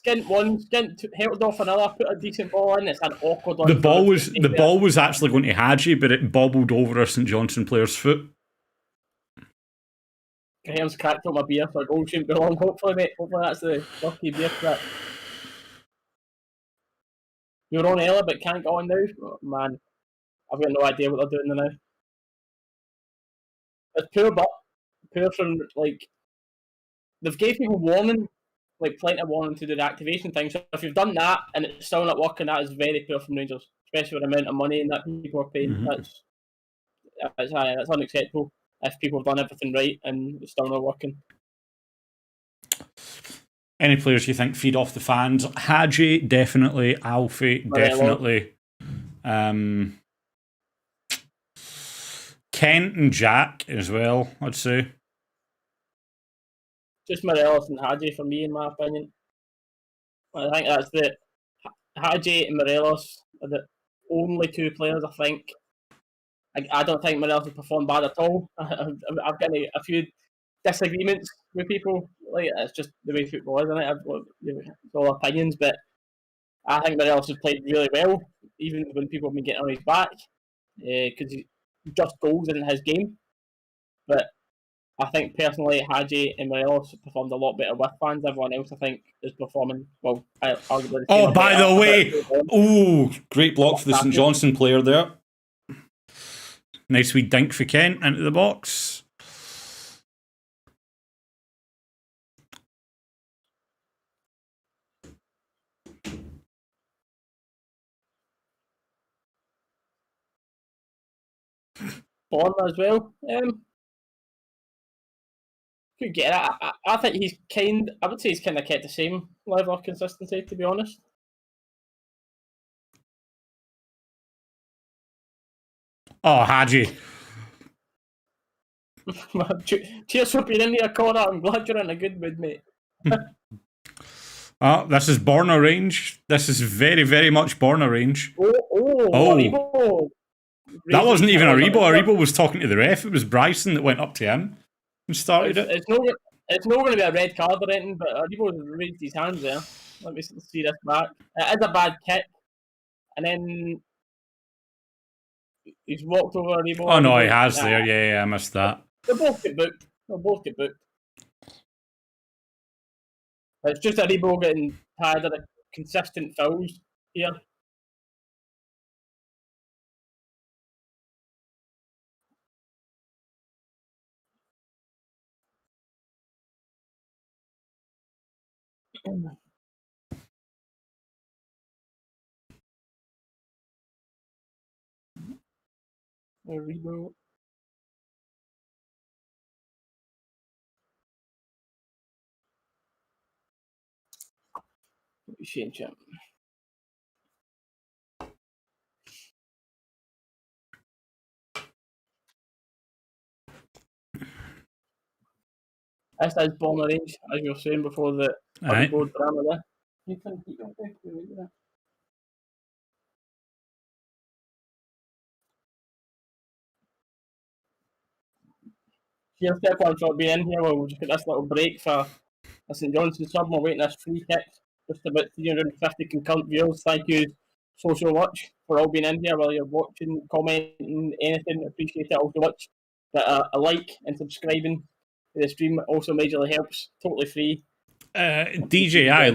Skint one, held off another, put a decent ball in. It's an awkward one. The ball was actually going to Hadji, but it bobbled over a St Johnstone player's foot. Graham's cracked up my beer for a goal shouldn't be long. Hopefully, mate. Hopefully that's the lucky beer crack. You're on Ella, but can't get on now. Oh, man, I've got no idea what they're doing now. It's poor from like they've gave people warning, like plenty of warning to do the activation thing. So if you've done that and it's still not working, that is very poor from Rangers, especially with the amount of money and that people are paying. That's unacceptable. If people have done everything right and it's still not working. Any players you think feed off the fans? Hadji, definitely. Alfie, definitely. Kent and Jack as well, I'd say. Just Morelos and Hadji for me, in my opinion. I think that's the Hadji and Morelos are the only 2 players I think. I don't think Morelos has performed bad at all. I've got a few disagreements with people. Like it's just the way football is, isn't it? It's all opinions, but I think Morelos has played really well, even when people have been getting on his back, because just goals in his game. But I think personally, Hadji and Morelos performed a lot better with fans. Everyone else, I think, is performing well. Arguably. Oh, by the way, great block for the St Johnstone player there. Nice wee dink for Kent into the box. Born as well. Could get it. I think he's I would say he's kind of kept the same level of consistency, to be honest. Oh, Hadji. Cheers for being in here, Connor. I'm glad you're in a good mood, mate. This is Borna range. This is very, very much Borna range. Aribo. That wasn't even Aribo. Aribo was talking to the ref. It was Bryson that went up to him and started it. It's not going to be a red card or anything, but Aribo raised his hands there. Let me see this back. It is a bad kick. And then he's walked over Aribo. Oh, no, he has there. Yeah, I missed that. They both get booked. It's just Aribo getting tired of the consistent fouls here. Aribo. Change him. This is Born Range, as you were saying before the Aye. board drama there. You can keep it. Cheers to everyone for being in here. We'll just get this little break for a St Johnstone sub. We're waiting this free kick. Just about 350 concurrent viewers. Thank you so much for all being in here, whether you're watching, commenting, anything. Appreciate it all so much. But a like and subscribing to the stream also majorly helps. Totally free. DJI,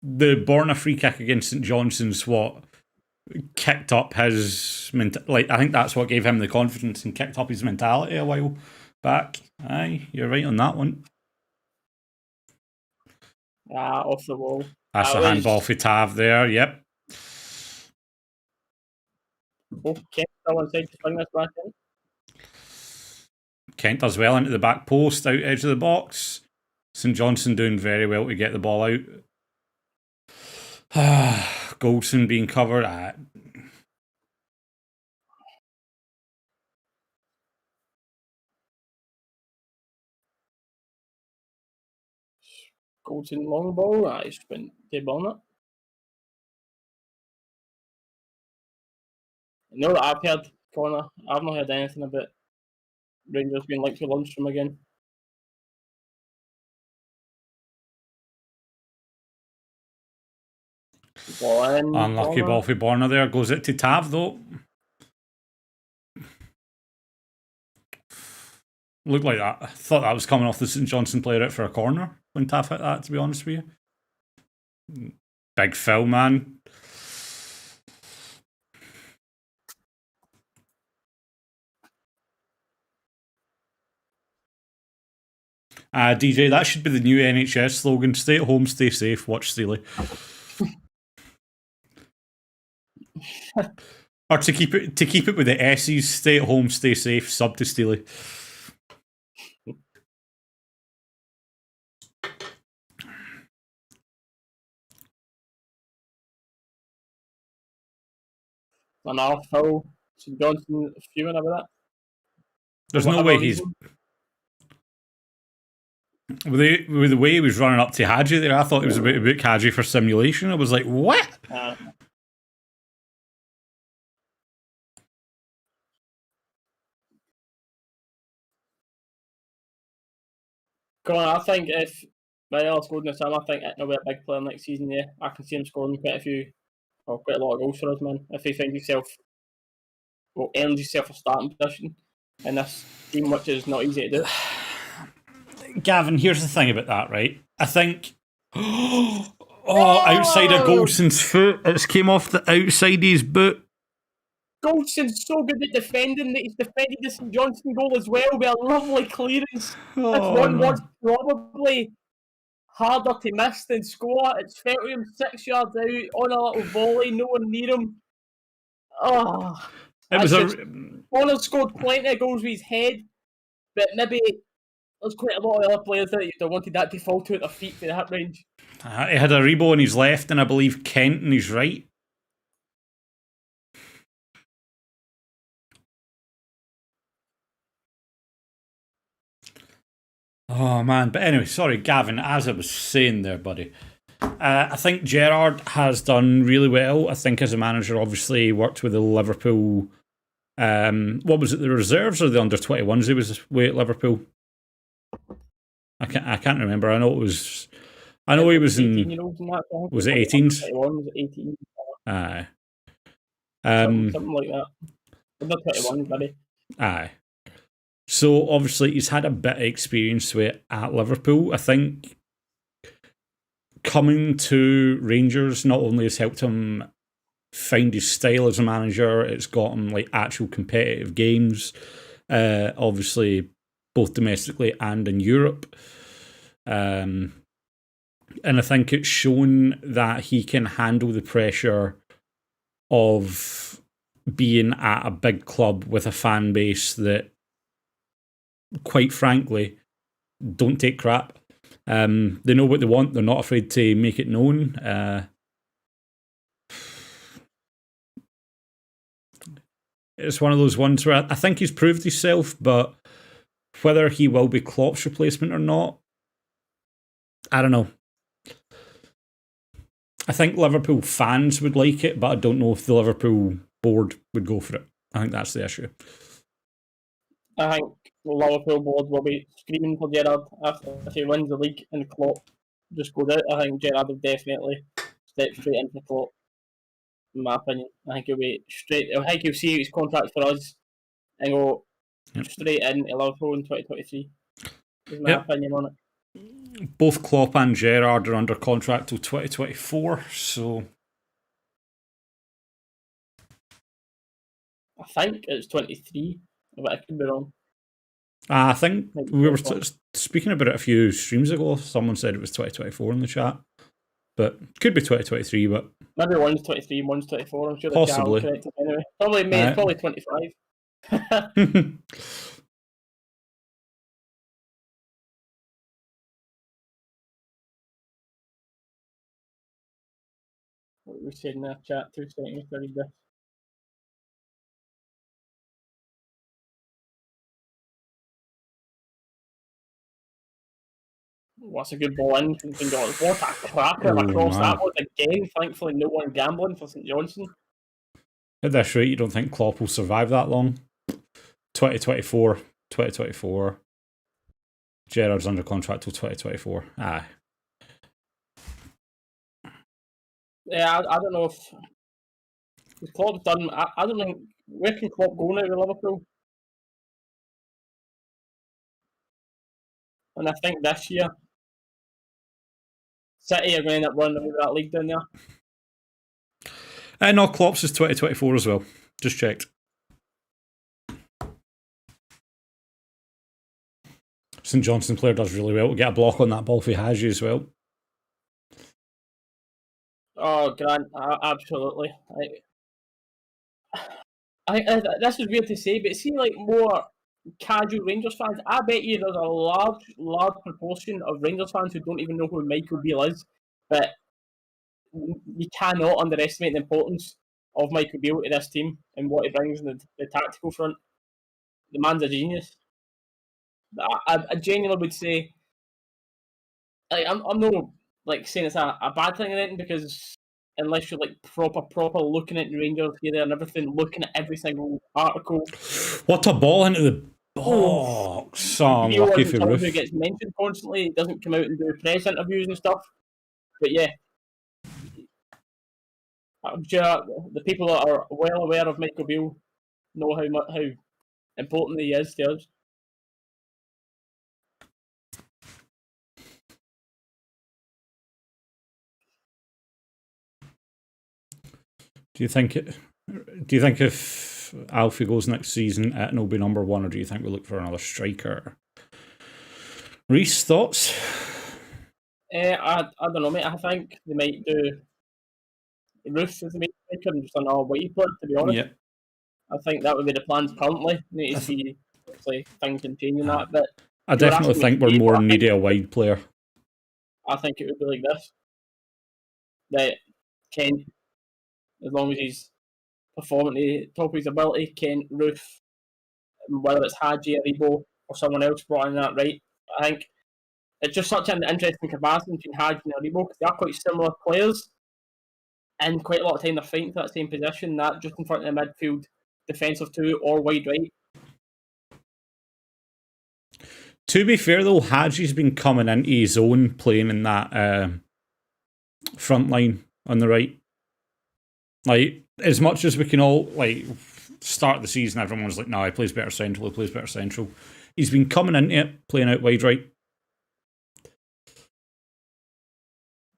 the Borna free kick against St Johnstone's what kicked up his I think that's what gave him the confidence and kicked up his mentality a while back. Aye, you're right on that one. Off the wall. That's a handball for Tav there. Yep. Okay, someone said to bring this back in. Kent does well into the back post, out edge of the box. St Johnstone doing very well to get the ball out. Goldson being covered. Goldson long ball. He's been dead on it. No, that I've heard, Connor. I've not heard anything about Rangers being linked to Lundstrom again. Unlucky ball for Borna there. Goes it to Tav though. Looked like that. I thought that was coming off the St Johnstone player out for a corner when Tav hit that, to be honest with you. Big Phil, man. DJ, that should be the new NHS slogan. Stay at home, stay safe, watch Steely. Or to keep it with the S's, stay at home, stay safe, sub to Steely. Another foul. St Johnstone fuming about that. There's no way he's... With the way he was running up to Hadji there, I thought he was about to book Hadji for simulation. I was like, what? I think if Morelos goes in the summer, I think Itten will be a big player next season. Yeah, I can see him scoring quite a lot of goals for us, man. If he finds himself, earns himself a starting position in this team, which is not easy to do. Gavin, here's the thing about that, right? I think... outside of Goldson's foot. It's came off the outside of his boot. Goldson's so good at defending that he's defended the St Johnstone goal as well with a lovely clearance. This one was probably harder to miss than score. It's felt him 6 yards out on a little volley, no one near him. Bonner scored plenty of goals with his head, but maybe there's quite a lot of other players that you'd have wanted that to fall to at their feet for the hip range. He had Aribo on his left and I believe Kent on his right. Oh man, but anyway, sorry Gavin, as I was saying there, buddy, I think Gerrard has done really well. I think as a manager, obviously worked with the Liverpool, what was it, the reserves or the under-21s he was away at Liverpool? I can't remember. I know he was in, was it 18s? 18. Aye. Something like that. Under 21, maybe. Aye. So obviously he's had a bit of experience with it at Liverpool. I think coming to Rangers not only has helped him find his style as a manager, it's got him like actual competitive games, obviously both domestically and in Europe. And I think it's shown that he can handle the pressure of being at a big club with a fan base that, quite frankly, don't take crap. They know what they want. They're not afraid to make it known. It's one of those ones where I think he's proved himself, but Whether he will be Klopp's replacement or not, I don't know. I think Liverpool fans would like it, but I don't know if the Liverpool board would go for it. I think that's the issue. I think the Liverpool board will be screaming for Gerrard if he wins the league and Klopp just goes out. I think Gerrard will definitely step straight in for Klopp, in my opinion. I think he'll be straight. I think he'll see his contract for us and go straight in to Liverpool in 2023. Is my opinion on it. Both Klopp and Gerrard are under contract till 2024, so I think it's 23, but I could be wrong. I think we were speaking about it a few streams ago. Someone said it was 2024 in the chat, but could be 2023. But maybe one's 23, one's 24. I'm sure possibly. The chat will correct it anyway. Probably 25. What we said in the chat 2 seconds to read this. What's a good ball in from St Johnstone? What a cracker across that one again. Thankfully, no one gambling for St Johnstone. At this rate, you don't think Klopp will survive that long? 2024. Gerrard's under contract till 2024. Aye. Yeah, I don't know if Klopp's done. I don't think. Where can Klopp go now with Liverpool? And I think this year, City are going to end up running that league down there. No, Klopp's is 2024 as well. Just checked. St Johnstone player does really well to get a block on that ball for Haji as well. Oh, Grant, absolutely. This is weird to say, but see, like more casual Rangers fans, I bet you there's a large proportion of Rangers fans who don't even know who Michael Beale is. But you cannot underestimate the importance of Michael Beale to this team and what he brings in the tactical front. The man's a genius. I genuinely would say, like, I'm not like saying it's a bad thing or anything, because unless you're like proper looking at Rangers here, there, and everything, looking at every single article. What a ball into the box! Unlucky for Roofe. Who gets mentioned constantly, he doesn't come out and do press interviews and stuff. But yeah, I'm sure the people that are well aware of Michael Beale know how important he is to us. Do you think if Alfie goes next season, Itten will be number one, or do you think we'll look for another striker? Reese, thoughts? I don't know, mate. I think they might do Roofe as the main striker and just another wide player, to be honest. Yeah. I think that would be the plans currently. Need to see, obviously, things can change in that, but I definitely think we're more needing a wide player. I think it would be like this. That Kent, as long as he's performing to the top of his ability, Kent, Roofe, whether it's Haji, Aribo, or someone else brought in that right, I think it's just such an interesting comparison between Haji and Aribo, because they are quite similar players, and quite a lot of time they're fighting for that same position, that just in front of the midfield, defensive two or wide right. To be fair though, Haji's been coming into his own playing in that front line on the right. Like, as much as we can all like start the season, everyone's like, no, he plays better central, He's been coming into it, playing out wide right.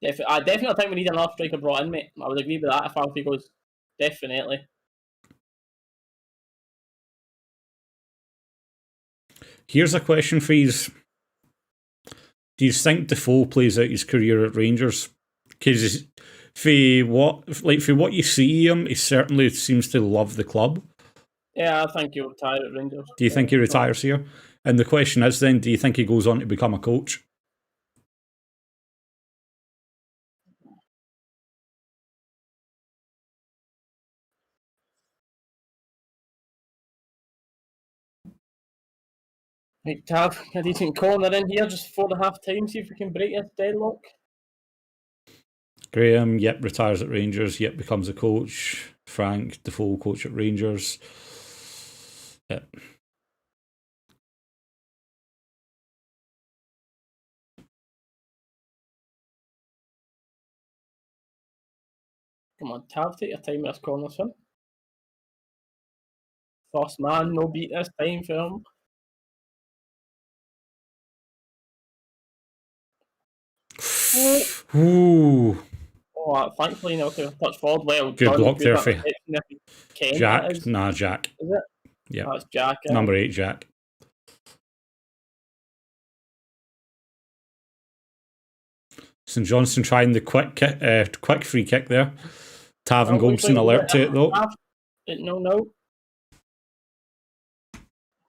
I definitely think we need another striker brought in, mate. I would agree with that if Alfie goes. Definitely. Here's a question for you. Do you think Defoe plays out his career at Rangers? Because for what you see him, he certainly seems to love the club. Yeah, I think he'll retire at Rangers. Do you think he retires here? And the question is then, do you think he goes on to become a coach? Right, Tav, a decent corner in here, just 4.5 times, see if we can break this deadlock. Graham, yep, retires at Rangers, yep, becomes a coach. Frank, Defoe, coach at Rangers. Yep. Come on, Tav, take your time with this corner, son. First man, no beat this time for him. Ooh. Oh, thankfully, now to touch forward. Well Good done. block Good there that for reception. If you can, that Jack. is. Nah, Jack. Is it? Yep. That's Jack. Number 8, Jack. St Johnstone trying the quick free kick there. Tav and Goldson alert to it though. No.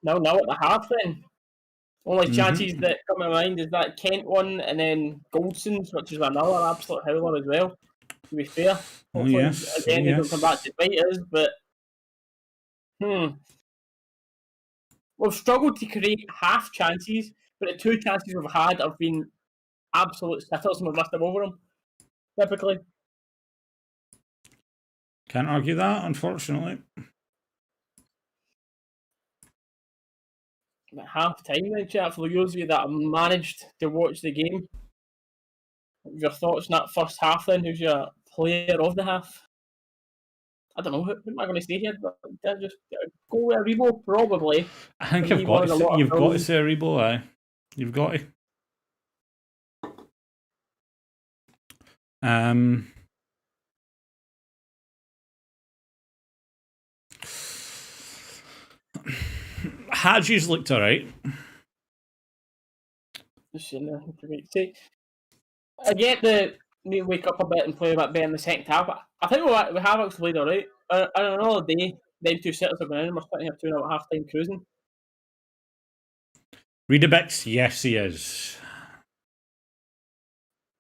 No, at the half then. Only chances that come to mind is that Kent one and then Goldson's, which is another absolute howler as well, to be fair. Hopefully, again, they don't come back to bite us, but we've struggled to create half chances, but the 2 chances we've had have been absolute sitters and we've missed them over them, typically. Can't argue that, unfortunately. At half time, then, chat, for those of you that have managed to watch the game, your thoughts on that first half then? Who's your player of the half? I don't know. Who am I going to say here? Just go with Rebo, probably. I think you've got to say Rebo, aye. You've got to. Hadji's looked alright. I get the need to wake up a bit and play a bit better in the second half. But I think we have actually played alright. On another day, them 2 setters are going in and we're sitting here 2.5 time cruising. Reedabix, yes, he is.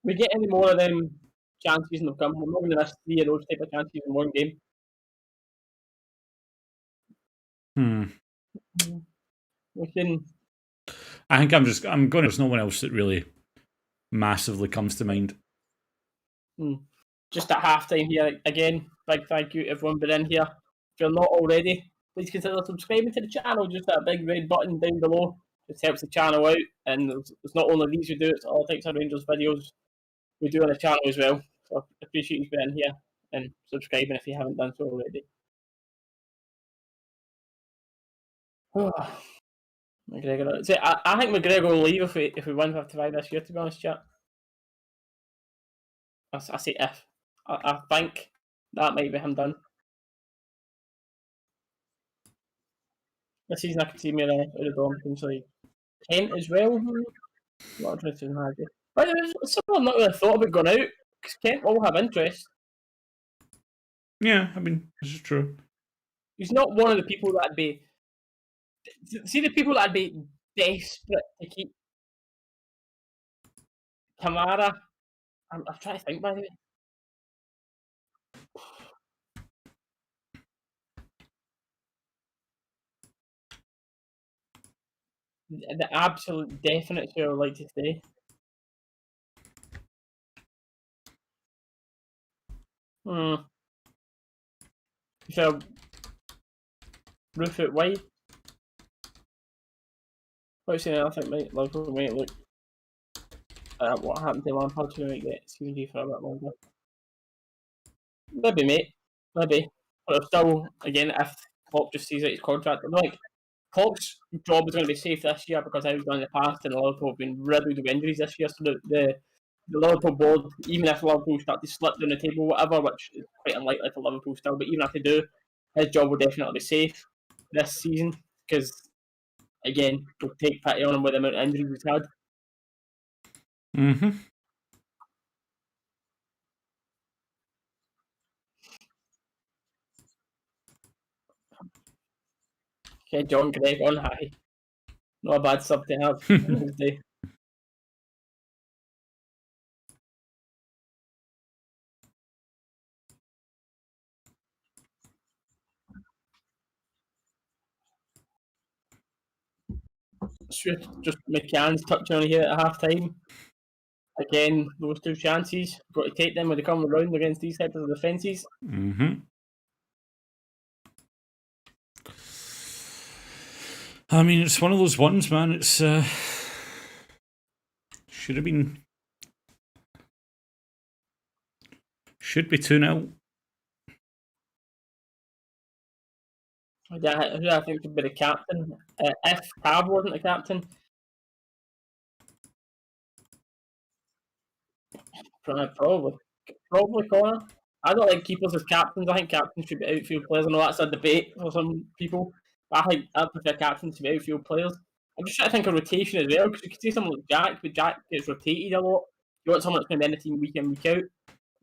We get any more of them chances and they'll come. We're not going to miss 3 of those type of chances in one game. We can. I think I'm going. There's no one else that really massively comes to mind. Just at half time here again. Big thank you to everyone been in here. If you're not already, please consider subscribing to the channel. Just that big red button down below. Just helps the channel out. And it's not only these we do, it's all types of Rangers videos we do on the channel as well. So I appreciate you being in here and subscribing if you haven't done so already. McGregor. See, I think McGregor will leave if we win 55 this year, to be honest, chat. I say if. I think that might be him done. This season I can see me out of the door potentially. Kent as well. Not interested in Hardy. But it's something I've not really thought about going out, because Kent will have interest. Yeah, I mean, this is true. He's not one of the people that'd be. See the people that'd be desperate to keep Kamara. I'm trying to think, by the way. The absolute definite who I would like to stay. So, Roofe wide. What's the other thing? Liverpool might look at what happened to Lampard to make that season G for a bit longer. Maybe, mate. Maybe. But still, again, if Klopp just sees out his contract, like Klopp's job is going to be safe this year because how he's done in the past, and Liverpool have been riddled with injuries this year. So the Liverpool board, even if Liverpool start to slip down the table, whatever, which is quite unlikely for Liverpool still, but even if they do, his job will definitely be safe this season because, again, we'll take pity on him with the amount of injuries he's had. Okay, John Gregg on high. Not a bad sub to have on his day. just McCann's touching on here at half time. Again, those two chances, got to take them when they come around against these types of defences. I mean, it's one of those ones, man. It's should have been, should be 2-0. Yeah, who I think should be the captain. If Tab wasn't the captain, probably Connor. I don't like keepers as captains. I think captains should be outfield players. I know that's a debate for some people, but I prefer captains to be outfield players. I'm just trying to think of rotation as well, because you could see someone like Jack, but Jack gets rotated a lot. You want someone that's going to be in the team week in, week out.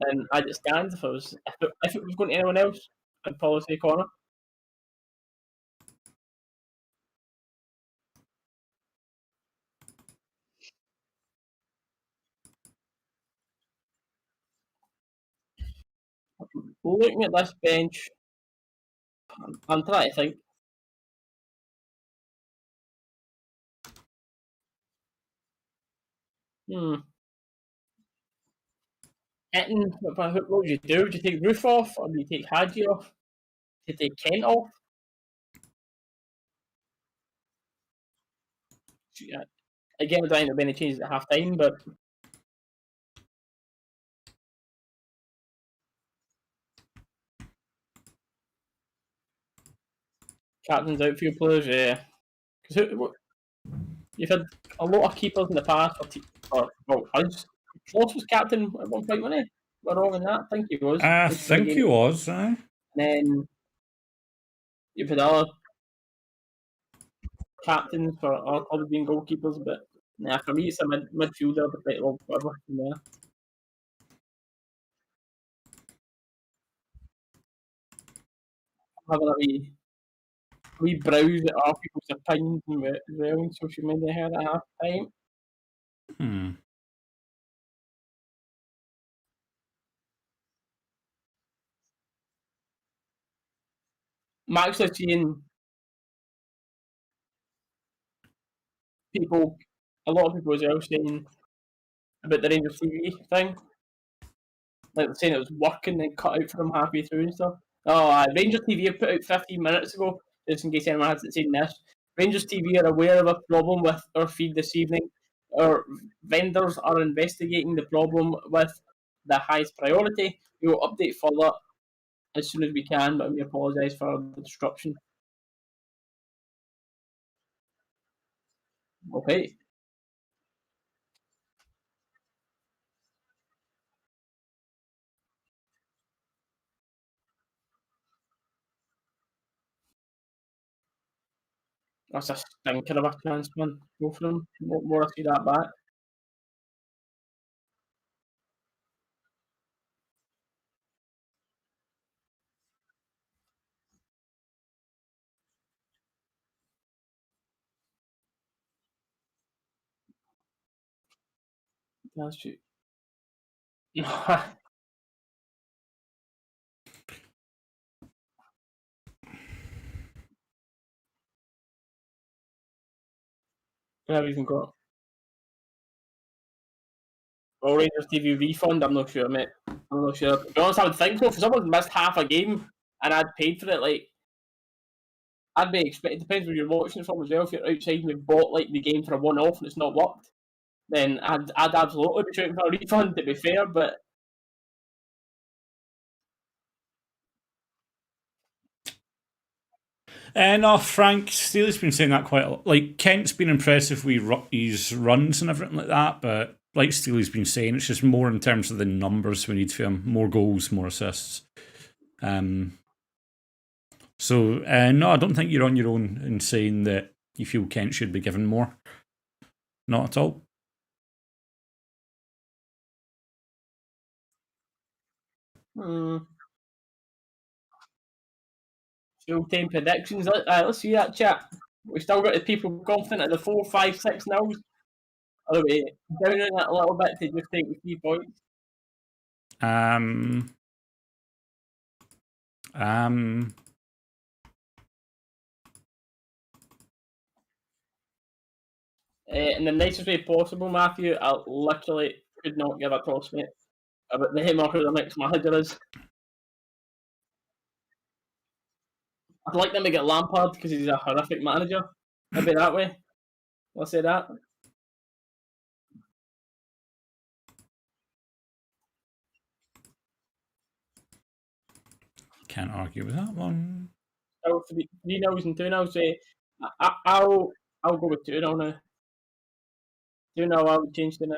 And as it stands, if it was going to anyone else, I'd probably say Connor. Looking at this bench, I'm trying to think. Itten, what would you do? Would you take Roofe off, or do you take Hadji off? Do you take Kent off? Yeah. Again, I don't think there'll be any changes at half time, but captain's outfield players, yeah. Because you've had a lot of keepers in the past, us. Floss was captain at one point, wasn't he? We're wrong in that. I think he was. I think he was. And then you've had other captains for our clubs being goalkeepers, but for me, it's a midfielder, but whatever from there. Having a wee browse at our people's opinions as well on social media here at half time. I'm actually seeing a lot of people as well saying about the Rangers TV thing. Like saying it was working and cut out for them halfway through and stuff. Oh, Rangers TV have put out 15 minutes ago, just in case anyone hasn't seen this. Rangers TV are aware of a problem with our feed this evening. Our vendors are investigating the problem with the highest priority. We will update further as soon as we can, but we apologise for the disruption. Okay. That's a stinker of a chance, man. Go for him. More to see that back. That's true. Where have you even got? Well, Rangers TV refund? I'm not sure, mate. I'm not sure. To be honest, I would think so. If someone's missed half a game and I'd paid for it, like, I'd be expecting. Depends where you're watching it from as well. If you're outside and you've bought like the game for a one-off and it's not worked, then I'd absolutely be shooting for a refund. To be fair, but No, Frank Steele's been saying that quite a lot. Like, Kent's been impressive with his runs and everything like that, but like Steele's been saying, it's just more in terms of the numbers we need for him. More goals, more assists. So, no, I don't think you're on your own in saying that you feel Kent should be given more. Not at all. full-time predictions. Let's see that chat. We still got the people confident at the 4, 5, 6 nils. Are we down in that a little bit to just take the 3 points? In the nicest way possible, Matthew, I literally could not give a toss, mate, about them or who the next manager is. I'd like them to get Lampard because he's a horrific manager. Maybe that way. Let's say that. Can't argue with that one. So 3-0 and 2-0. I'll go with 2-0 now. 2-0, I would change to now.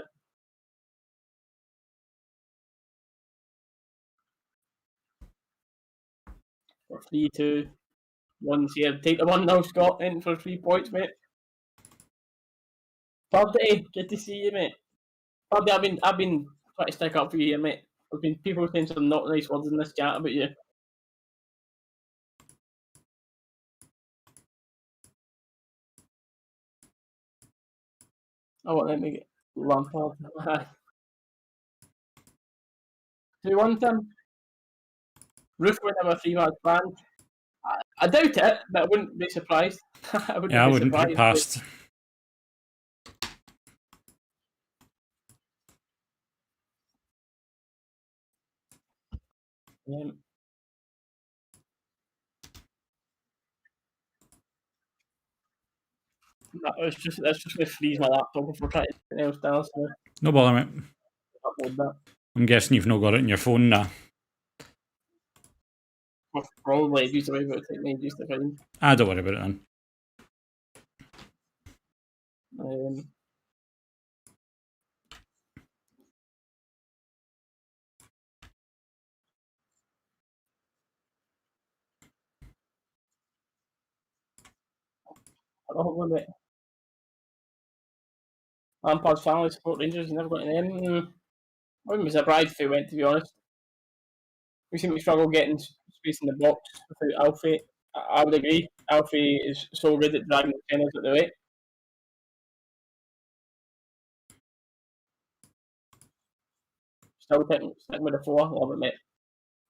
For 3-2. 1 here. Take the 1-0 Scott in for 3 points, mate. Purdy, good to see you, mate. Purdy, I've been trying to stick up for you here, mate. There's been people saying some not nice words in this chat about you. I want them to get Lampard. 2-1, Tim. Roofe would have a 3-match ban. I doubt it, but I wouldn't be surprised. I wouldn't put it past. That's just going to freeze my laptop if we're trying to do anything else, Dallas. No bother, mate. Upload that. I'm guessing you've not got it in your phone now. Probably used to be able to take me just to find. Don't worry about it then. Lampard's family support Rangers. He's never got an end. I wouldn't be surprised if he went, to be honest. We seem to struggle getting space in the box without Alfie. I would agree. Alfie is so good at dragging the tennis at the way. Still sticking with the 4. Love it, mate.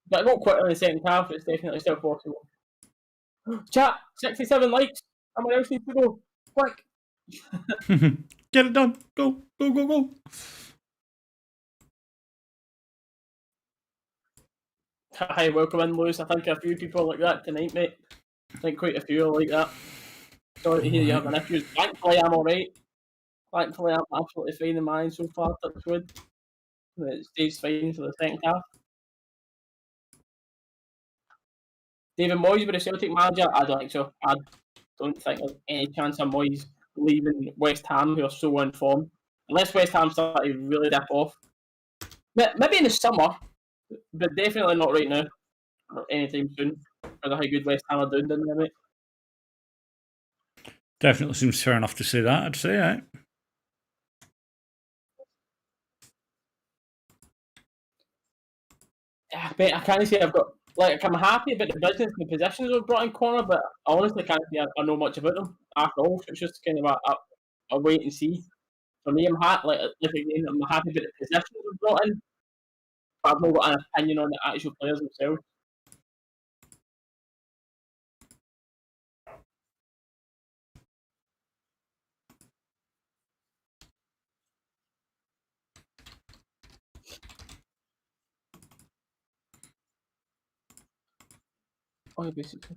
But I won't quit in the second half. It's definitely still possible. Chat, 67 likes. Someone else needs to go. Quick. Get it done. Go, go, go, go. Hi, welcome in, Lewis. I think a few people like that tonight, mate. I think quite a few are like that. Sorry to hear you having issues. Thankfully, I'm alright. Thankfully, I'm absolutely fine in mine so far, touch wood. It stays fine for the second half. David Moyes with a Celtic manager? I don't think so. I don't think there's any chance of Moyes leaving West Ham, who are so in form. Unless West Ham start to really dip off. Maybe in the summer, but definitely not right now or anytime soon. Because of how good West Ham are doing, didn't they, mate? Definitely seems fair enough to say that, I'd say, eh? Mate, I can't say I've got. Like, I'm happy about the business and the positions we've brought in corner, but I honestly can't say I know much about them after all. So it's just kind of a wait and see. For me, I'm happy. Like again, I'm happy about the positions we've brought in, but I've not got an opinion on the actual players themselves. Oh, basically.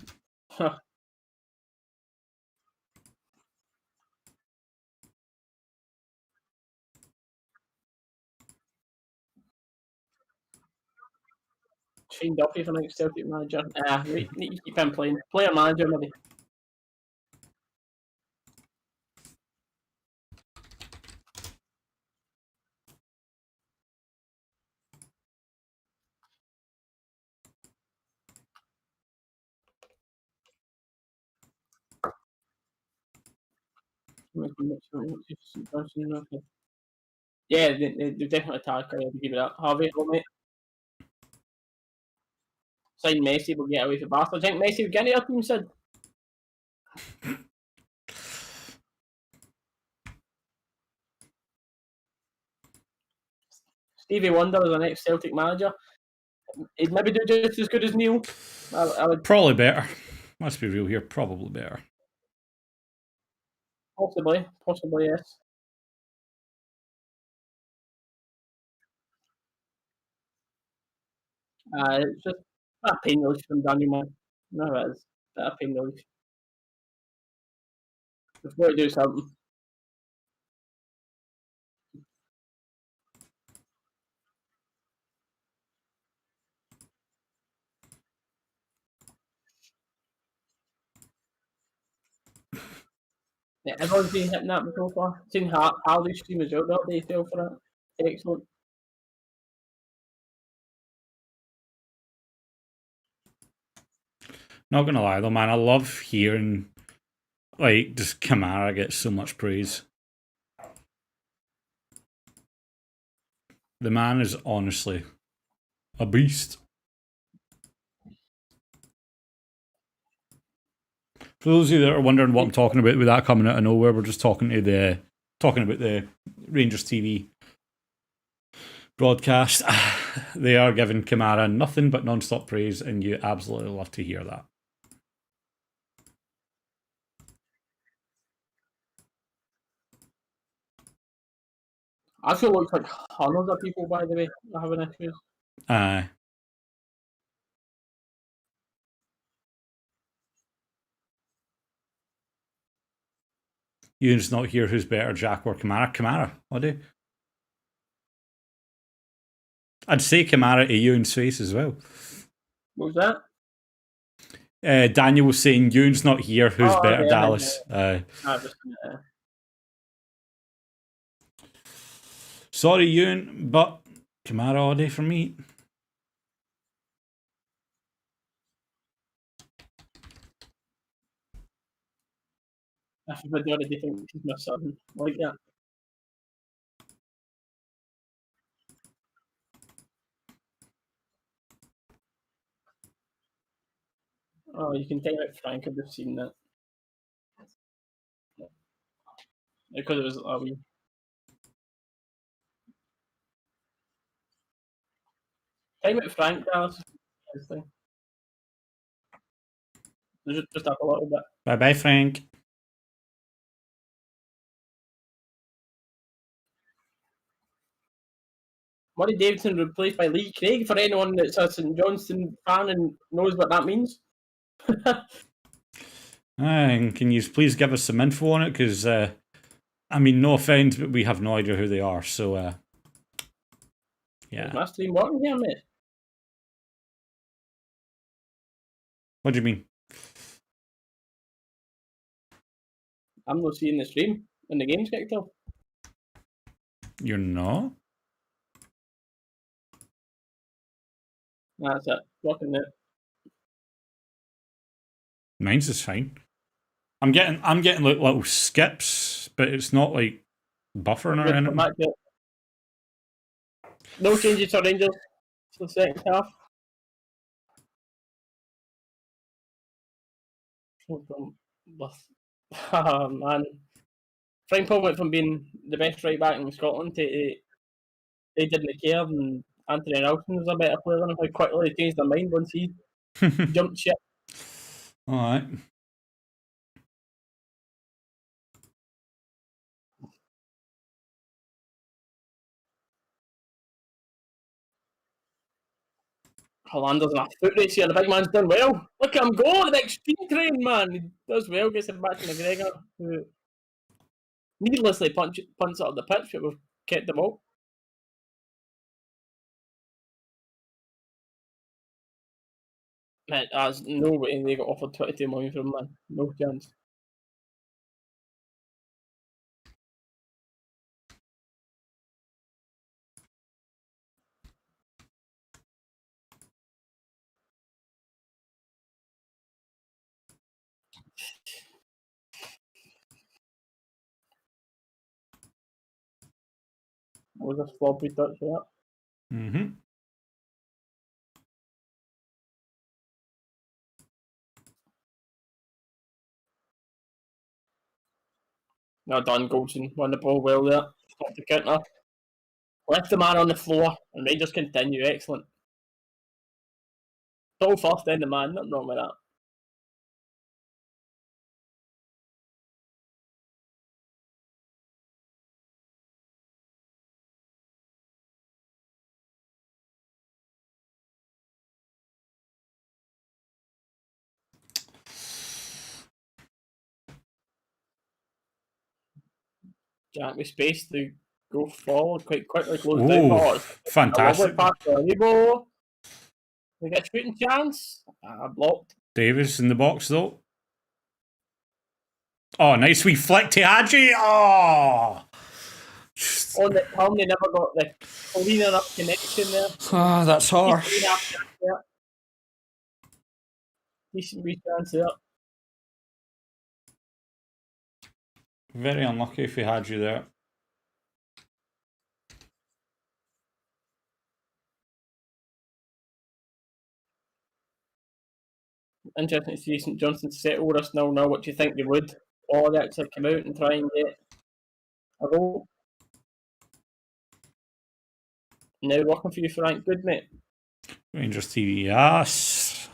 Shane Duffy for next Celtic manager. We need to keep him playing. Player manager, maybe. Yeah, they definitely attack. I have to give it up. Harvey, mate. Sign Messi, we'll get away from Barca. I think Messi will get into our team, Sid. Stevie Wonder is the next Celtic manager. He'd maybe do just as good as Neil. I would probably better. Let's be real here. Probably better. Possibly, yes. It's just a pain relief from Danny Man. No, it is. A pain relief. We've got to do something. Yeah, everyone's been hitting that so far. Seen Harley's stream as well, don't they feel for it? Excellent. Not gonna lie though, man, I love hearing like just Kamara get so much praise. The man is honestly a beast. For those of you that are wondering what I'm talking about with that coming out of nowhere, we're just talking about the Rangers TV broadcast. They are giving Kamara nothing but non-stop praise, and you absolutely love to hear that. Actually looks like hundreds of people, by the way, are having issues. Ewan's not here. Who's better, Jack or Kamara? Kamara, would he? I'd say Kamara to Ewan's face as well. What was that? Daniel was saying Ewan's not here. Who's better, okay, Dalus? Sorry, Ewan, but Kamara all day for me. Everybody already thinks he's my son. Like that. Oh, you can take out Frank. I've just seen that. Because it was a wee. Time out Frank, Dallas. Just up a little bit. Bye bye, Frank. Murray Davidson replaced by Lee Craig, for anyone that's a St Johnstone fan and knows what that means. And can you please give us some info on it? Because, I mean, no offense, but we have no idea who they are. So, yeah. Is my stream working here, mate? What do you mean? I'm not seeing the stream when the game's kicked off. You're not? That's it. Working it. Mine's is fine. I'm getting like little skips, but it's not like buffering or anything. No changes to Rangers for the second half. Oh, man. Frank Paul went from being the best right back in Scotland to they didn't care, and Anthony Nelson was a better player than him. How quickly they changed their mind once he jumped ship. Alright. Hollander's in a foot race here. The big man's done well. Look at him go. The big speed train, man. He does well. Gets him back to McGregor, who needlessly punts out of the pitch, but we've kept them all. Man, there's no way they got offered 22 million from him, man. No chance. Was a sloppy touch there. Mm-hmm. Now done, Goldson. Won the ball well there. Stopped the counter. Left the man on the floor, and Rangers continue. Excellent. Goal first, then the man. Nothing wrong with that. Jack with space to go forward quite quickly, close down. Oh, A lovely fantastic. pass for Rebo. We get a shooting chance. Blocked. Davis in the box, though. Oh, nice wee flick to Hadji. Oh! On the turn, they never got the clean enough connection there. Oh, that's harsh. Decent wee chance there. Very unlucky if he had you there. Interesting to see St Johnstone settle with us now. What do you think they would? Or they actually come out and try and get a goal? Now working for you, Frank. Good, mate. Rangers TV, yes.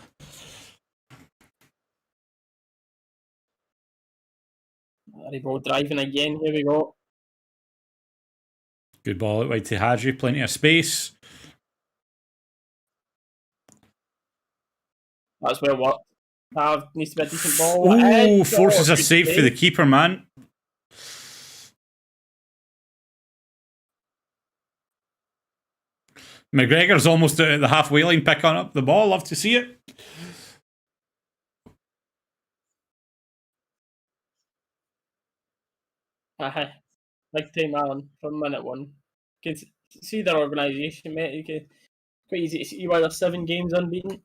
Ball driving again. Here we go. Good ball out wide to Hadji. Plenty of space. That's well worked. Needs to be a decent ball. Oh, forces a save for the keeper, man. McGregor's almost at the halfway line picking up the ball. Love to see it. Big time Alan from minute one. You can see their organisation, mate. You can, quite easy to see why they're 7 games unbeaten.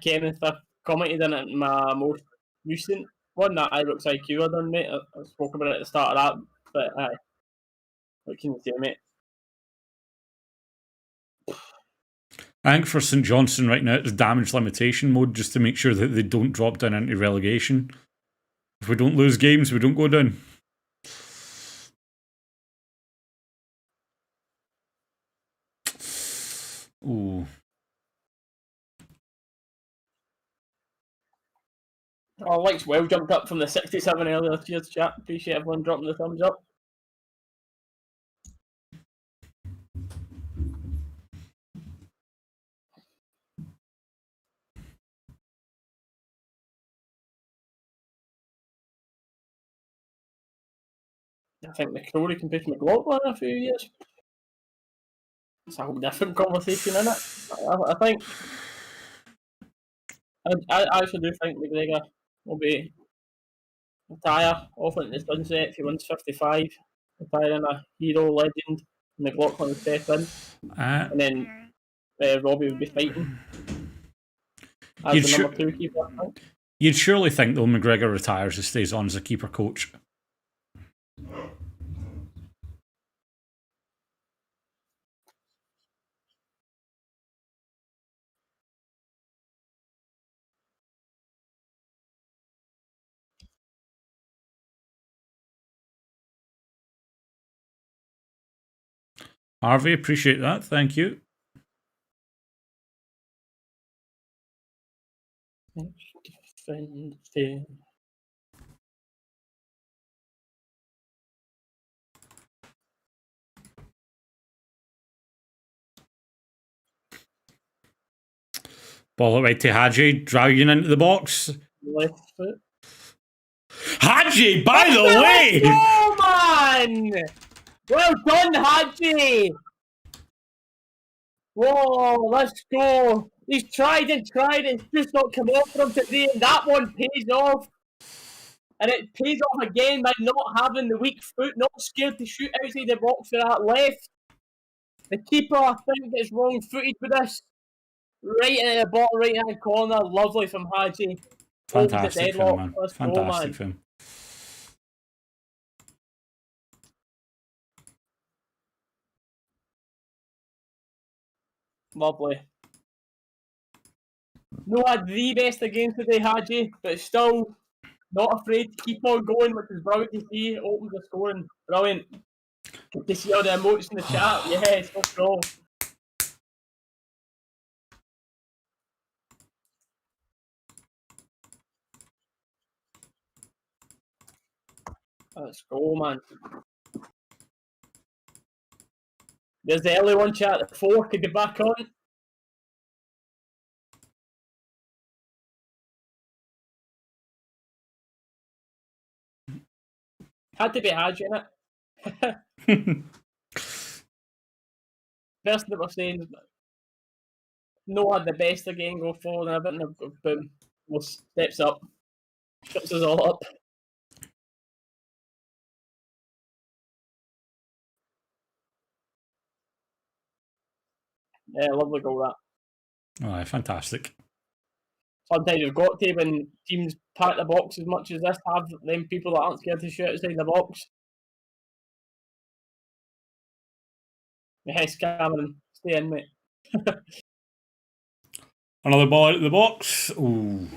Kenneth, I commented on it in my most recent one, that Ibrox IQ I done, mate. I spoke about it at the start of that, but what can you say, mate? I think for St Johnstone right now, it's damage limitation mode just to make sure that they don't drop down into relegation. If we don't lose games, we don't go down. Ooh. Oh, Like's well jumped up from the 67 earlier. Cheers, chat. Appreciate everyone dropping the thumbs up. I think McCrory can push McLaughlin in a few years. It's a whole different conversation, isn't it? I think. I actually do think McGregor will be retire off into the sunset if he wins 55. Retiring a hero legend. McLaughlin will step in. And then Robbie will be fighting as the number 2 keeper, I think. You'd surely think, though, McGregor retires and stays on as a keeper coach. Harvey, appreciate that. Thank you. Ball away to Hadji, dragging into the box. Left foot. Hadji, by the way! Oh, man! Well done, Hadji! Whoa, let's go! He's tried, it's just not come off for him today, and that one pays off. And it pays off again by not having the weak foot, not scared to shoot outside the box for that left. The keeper, I think, is wrong-footed with this. Right in the bottom right-hand corner, lovely from Hadji. Fantastic for him, man. Fantastic for him. Lovely. No, had the best of games today, Hadji, but still not afraid to keep on going, which is brilliant to see. Opens the scoring. Brilliant. Good to see all the emotes in the chat. Yes, let's go. Let's go, man. There's the early one, chat at 4. Could be back on. Had to be Hadji in it. Person that we're saying no had the best again go forward and everything, boom, well, steps up, shuts us all up. Yeah, lovely goal that. Oh, fantastic. Sometimes you've got to, when teams pack the box as much as this, have them people that aren't scared to shoot outside the box. Yes, Cameron, stay in, mate. Another ball out of the box. Ooh.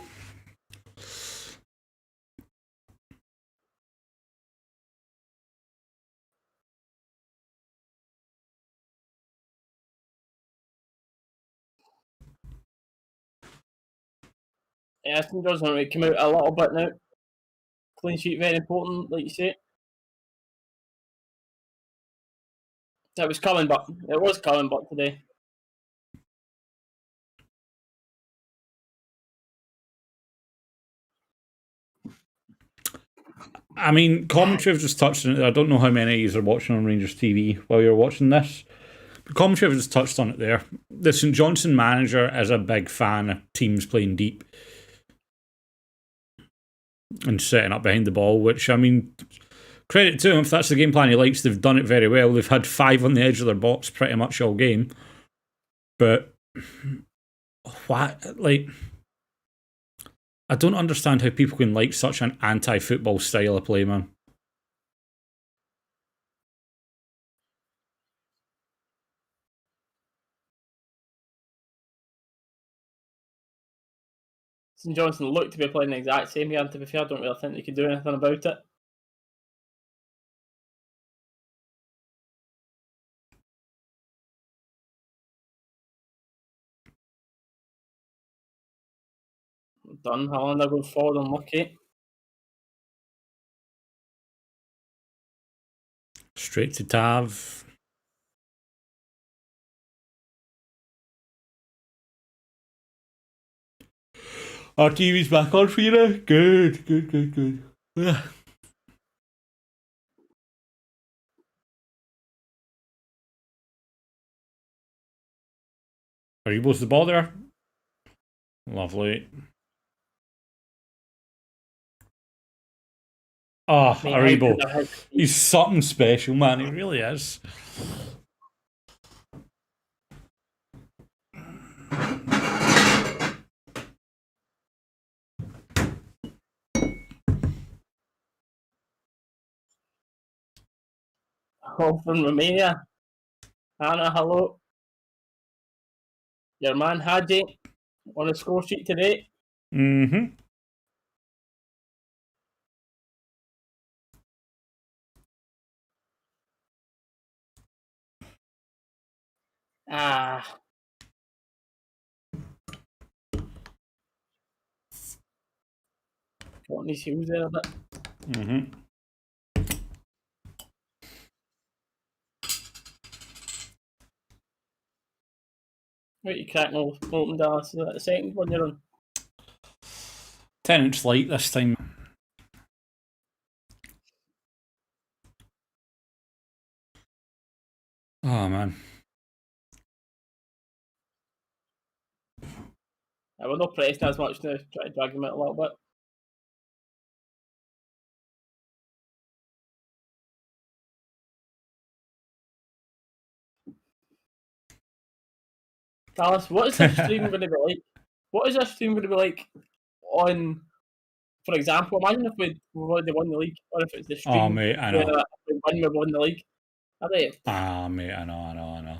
Yeah, St Johnstone really come out a little bit now. Clean sheet very important, like you say. It was coming, but today. I mean, commentary have just touched on it. I don't know how many of you are watching on Rangers TV while you're watching this. But commentary have just touched on it there. The St Johnstone manager is a big fan of teams playing deep and setting up behind the ball, which, I mean, credit to him. If that's the game plan he likes, they've done it very well. They've had 5 on the edge of their box pretty much all game. But, what, like, I don't understand how people can like such an anti-football style of play, man. St Johnstone looked to be playing the exact same game, to be fair. I don't really think they could do anything about it. Done. Hollander goes forward unlucky. Straight to Tav. Our TV's back on for you now. Good. Are you both the ball there? Lovely. Oh, Aribo. He's something special, man. He really is. Oh, from Romania. Anna, hello. Your man Hadji on the score sheet today. Mm-hmm. Ah. Got his heels there a bit. Mm-hmm. Right, you cracking open Dalus. Is that the second one you're on? 10-inch light this time. Oh, man. We're not pressing as much now. Try to drag him out a little bit. Dallas, what is this stream going to be like? What is this stream going to be like on, for example, imagine if we've already won the league, or if it's the stream. Oh, mate, I know. If we won the league. Ah, mate, I know.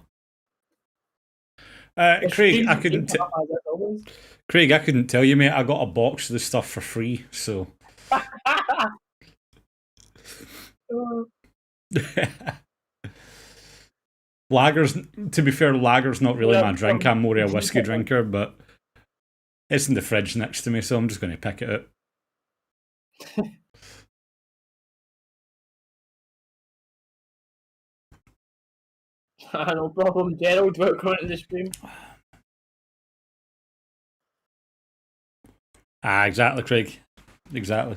Craig, I couldn't. Craig, I couldn't tell you, mate. I got a box of the stuff for free, so. Lagers, to be fair, lager's not really my drink. I'm more a whiskey drinker, but it's in the fridge next to me, so I'm just going to pick it up. No problem, Gerald. Welcome to the stream. Ah, exactly, Craig. Exactly.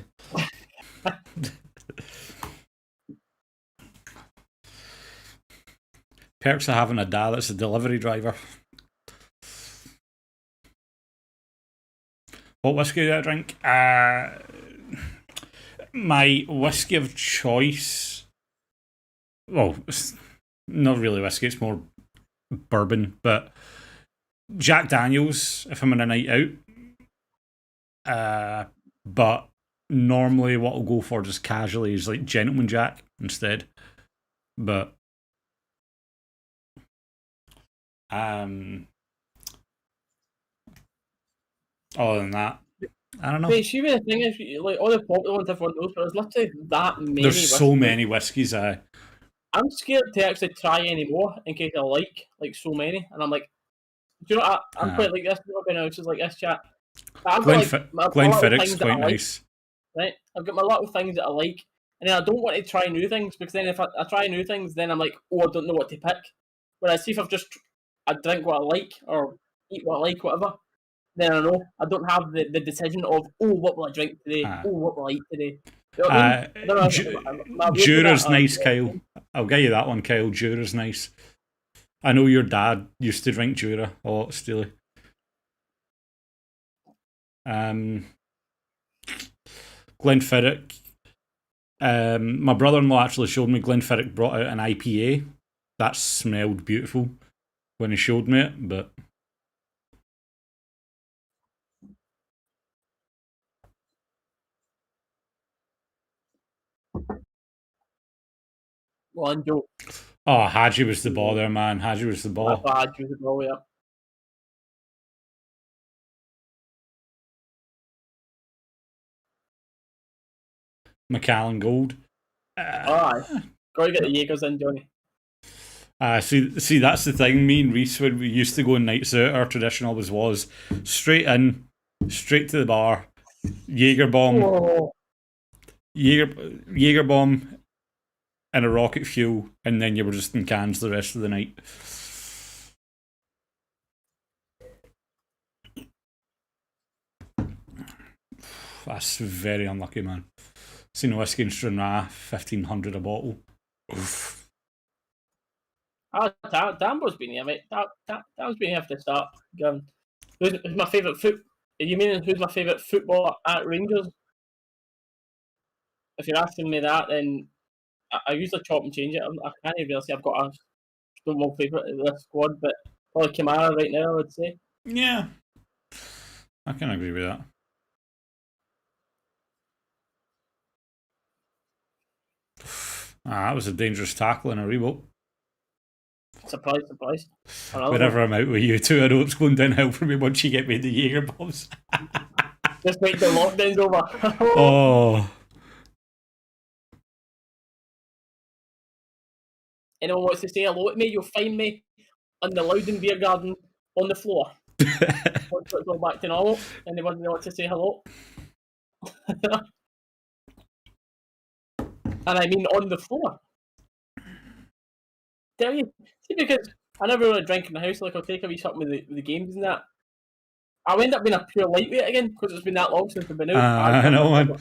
Perks of having a Dalus, a delivery driver. What whiskey do I drink? My whiskey of choice. Well, it's not really whiskey, it's more bourbon, but Jack Daniels if I'm on a night out. But normally what I'll go for just casually is like Gentleman Jack instead. But other than that, I don't know. Wait, see, the thing is, like, all the popular ones everyone knows, but there's literally that many. There's so many whiskies. I'm scared to actually try any more in case I like so many, and I'm like, do you know what? I'm quite like this. It's just like this chat. Glenfiddich's quite nice. Right, I've got my little things that I like, and then I don't want to try new things because then if I try new things, then I'm like, oh, I don't know what to pick. Whereas, see if I drink what I like or eat what I like, whatever. Then I know I don't have the decision of what will I drink today? What will I eat today? You know what I mean? Jura's nice, Kyle. I'll get you that one, Kyle. Jura's nice. I know your dad used to drink Jura a lot, Steely. Glenfiddich. My brother-in-law actually showed me Glenfiddich brought out an IPA. That smelled beautiful when he showed me it, but Joe. Oh, Hadji was the ball there, man. Hadji was the ball. Hadji was the ball, yeah. Macallan Gold. Gotta get the Jaegers in, Johnny. See, that's the thing. Me and Reese, when we used to go on nights out, our tradition always was straight in, straight to the bar, Jaeger bomb, Jaeger bomb, and a rocket fuel, and then you were just in cans the rest of the night. That's very unlucky, man. Seen a whiskey in Stranraer, 1,500 a bottle. Oof. Dambo's been here, mate. Dambo's been here after the start. Who's my favourite You mean who's my favourite footballer at Rangers? If you're asking me that, then I usually chop and change it. I can't even really say I've got a Stonewall favourite in this squad, but probably Kamara right now, I would say. Yeah, I can agree with that. That was a dangerous tackle in a Reebok. Surprise. Whenever I'm out with you two, I know it's going downhill for me once you get me the Jaeger bombs. Just wait till lockdown's over. Oh. Anyone wants to say hello to me, you'll find me on the Loudon Beer Garden on the floor. Once it's all back to normal, anyone wants to say hello. And I mean on the floor. Tell you, see, because I never really drink in the house. Like, I'll take a wee something with the games and that. I'll end up being a pure lightweight again because it's been that long since I've been out. I know, man.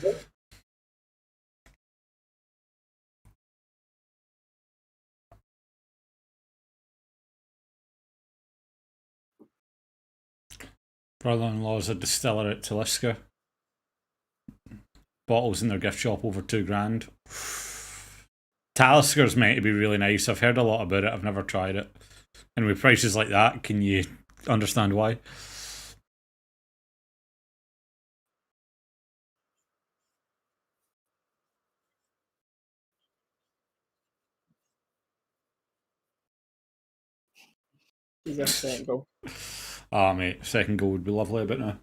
Brother-in-law's a distiller at Talisker. Bottles in their gift shop over $2,000. Talisker's meant to be really nice. I've heard a lot about it. I've never tried it. And with prices like that, can you understand why? He's a second goal. Ah, mate, second goal would be lovely, but no.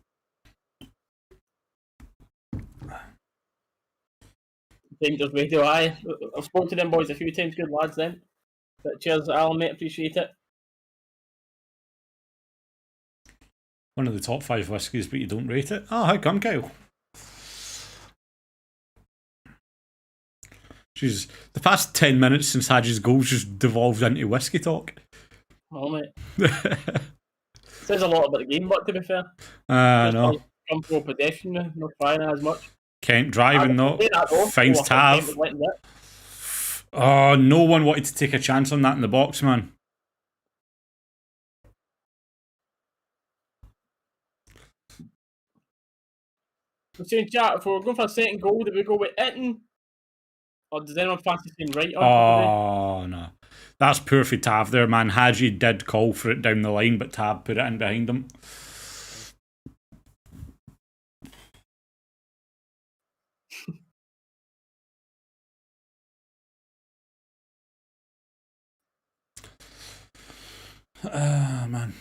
Rangers Radio, I've spoken to them boys a few times, good lads then. But cheers, Alan, mate, appreciate it. One of the top 5 whiskies, but you don't rate it? Oh, how come, Kyle? Jeez, the past 10 minutes since Hadji's goals just devolved into whiskey talk. Oh, mate. Says a lot about the game, but to be fair. No. Comfortable pedestrian, not trying as much. Kent driving though, finds Tav. Oh, no one wanted to take a chance on that in the box, man. We're saying, chat, if we're going for a second goal, do we go with Itten? Or does anyone fancy saying right on top of it? Oh, no. That's poor for Tav there, man. Hadji did call for it down the line, but Tab put it in behind him. Man.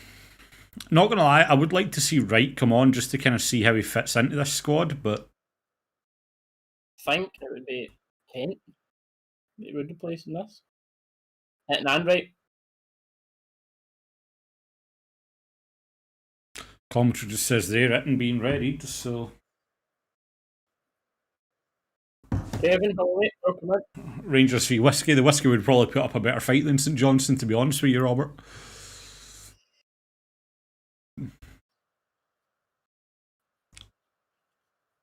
Not gonna lie, I would like to see Wright come on just to kind of see how he fits into this squad, but I think it would be Kent that he would replace in this. Itten and Wright. commentary just says there, Itten being readied, so Kevin, Holloway, welcome in. Rangers v Whiskey. The Whiskey would probably put up a better fight than St Johnstone, to be honest with you, Robert.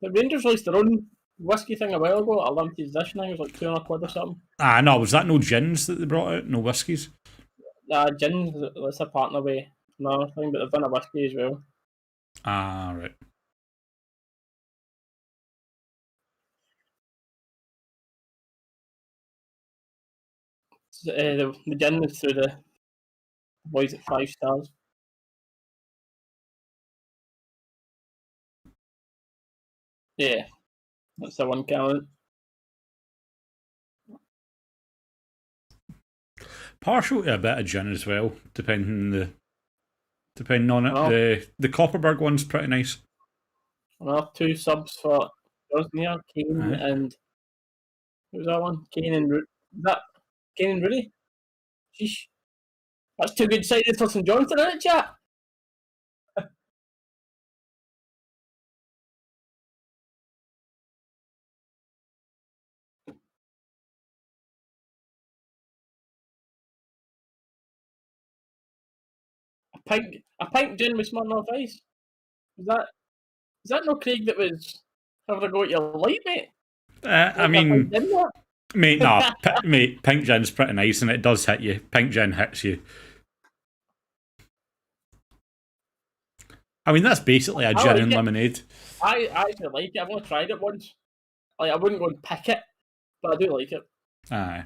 The Rangers released their own whiskey thing a while ago at a limited edition. I think it was like £200 or something. Ah, no, was that no gins that they brought out? No whiskies? Gin, that's a partner with another thing, but they've done a whiskey as well. Ah, right. The gin is through the boys at 5 stars. Yeah, that's the one count. Partial to a bit of gin as well, depending on it. Oh. The Copperberg one's pretty nice. Another 2 subs for Bosnia, Kane and who was that one? Kane and Root. Is that Kane and Rooney? Sheesh. That's 2 good sided for St Johnstone, isn't it, chat? A pint gin with Smirnoff Ice. Is that no Craig that was having a go at your light, mate? I mean, mate, nah, mate, pink gin's pretty nice and it does hit you. Pink gin hits you. I mean, that's basically a gin and lemonade. I actually like it. I've only tried it once. Like, I wouldn't go and pick it, but I do like it. Aye.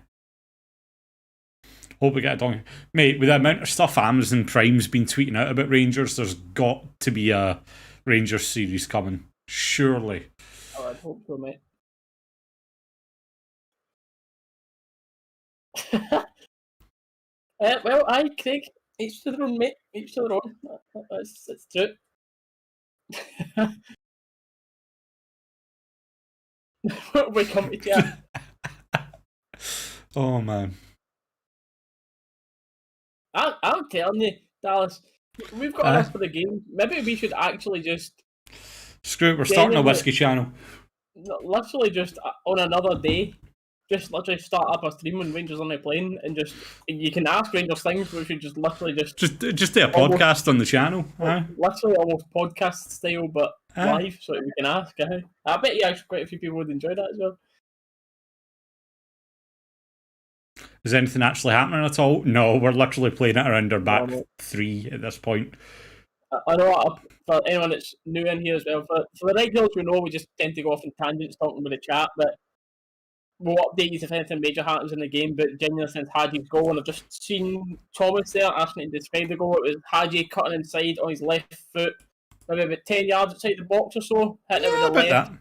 Hope we get a donkey. Mate, with the amount of stuff Amazon Prime's been tweeting out about Rangers, there's got to be a Rangers series coming. Surely. Oh, I'd hope so, mate. Well, aye, Craig. Each to their own, mate. Each to their own. That's true. We come to chat. Oh, man. I'm telling you, Dallas, we've got enough for the game. Maybe we should actually just... Screw it, we're starting a whiskey channel. Literally just on another day, just literally start up a stream when Rangers aren't playing and just... You can ask Rangers things, but we should just literally just do a podcast on the channel. Literally almost podcast style, but live, so we can ask. I bet you actually quite a few people would enjoy that as well. Is anything actually happening at all? No, we're literally playing it around our back 3 at this point. I know for anyone that's new in here as well, for the regulars we know we just tend to go off in tangents talking with the chat, but we'll update you if anything major happens in the game. But genuinely, since Hadji's goal, and I've just seen Thomas there asking to describe the goal, it was Hadji cutting inside on his left foot, maybe about 10 yards outside the box or so, hitting it with the left.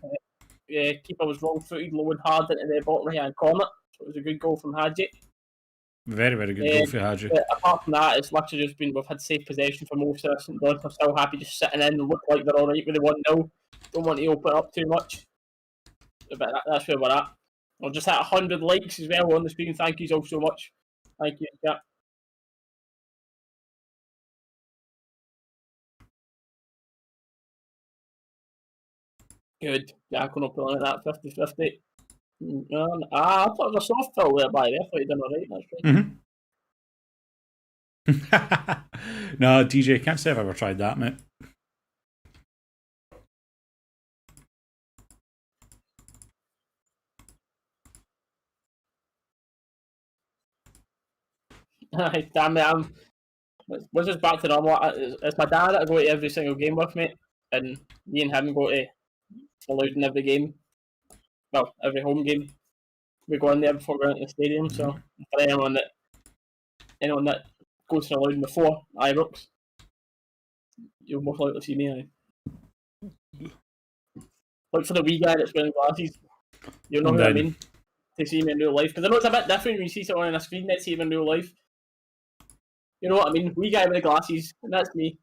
Keeper was wrong footed, low and hard into the bottom right hand corner, so it was a good goal from Hadji. Very, very good goal for Hadji. Apart from that, it's literally just been, we've had safe possession for most of us, and we're still happy just sitting in and look like they're alright with the 1-0. Don't want to open up too much. But that's where we're at. We'll just hit 100 likes as well on the screen. Thank you all so much. Thank you, chat. Good. Yeah, I couldn't put on that 50-50. I thought it was a soft fill there by there. I thought you'd done alright. That's right. No, DJ, can't say I've ever tried that, mate. Damn it, this is back to normal. It's my dad that I go to every single game with, mate, and me and him go to allowed in every game. Well, every home game. We go in there before going into the stadium. So for anyone that goes to the Loudon before Ibrox, you'll most likely see me. Look for the wee guy that's wearing glasses. You'll know who I mean to see me in real life. Because I know it's a bit different when you see someone on a screen that's see him in real life. You know what I mean? Wee guy with the glasses, and that's me.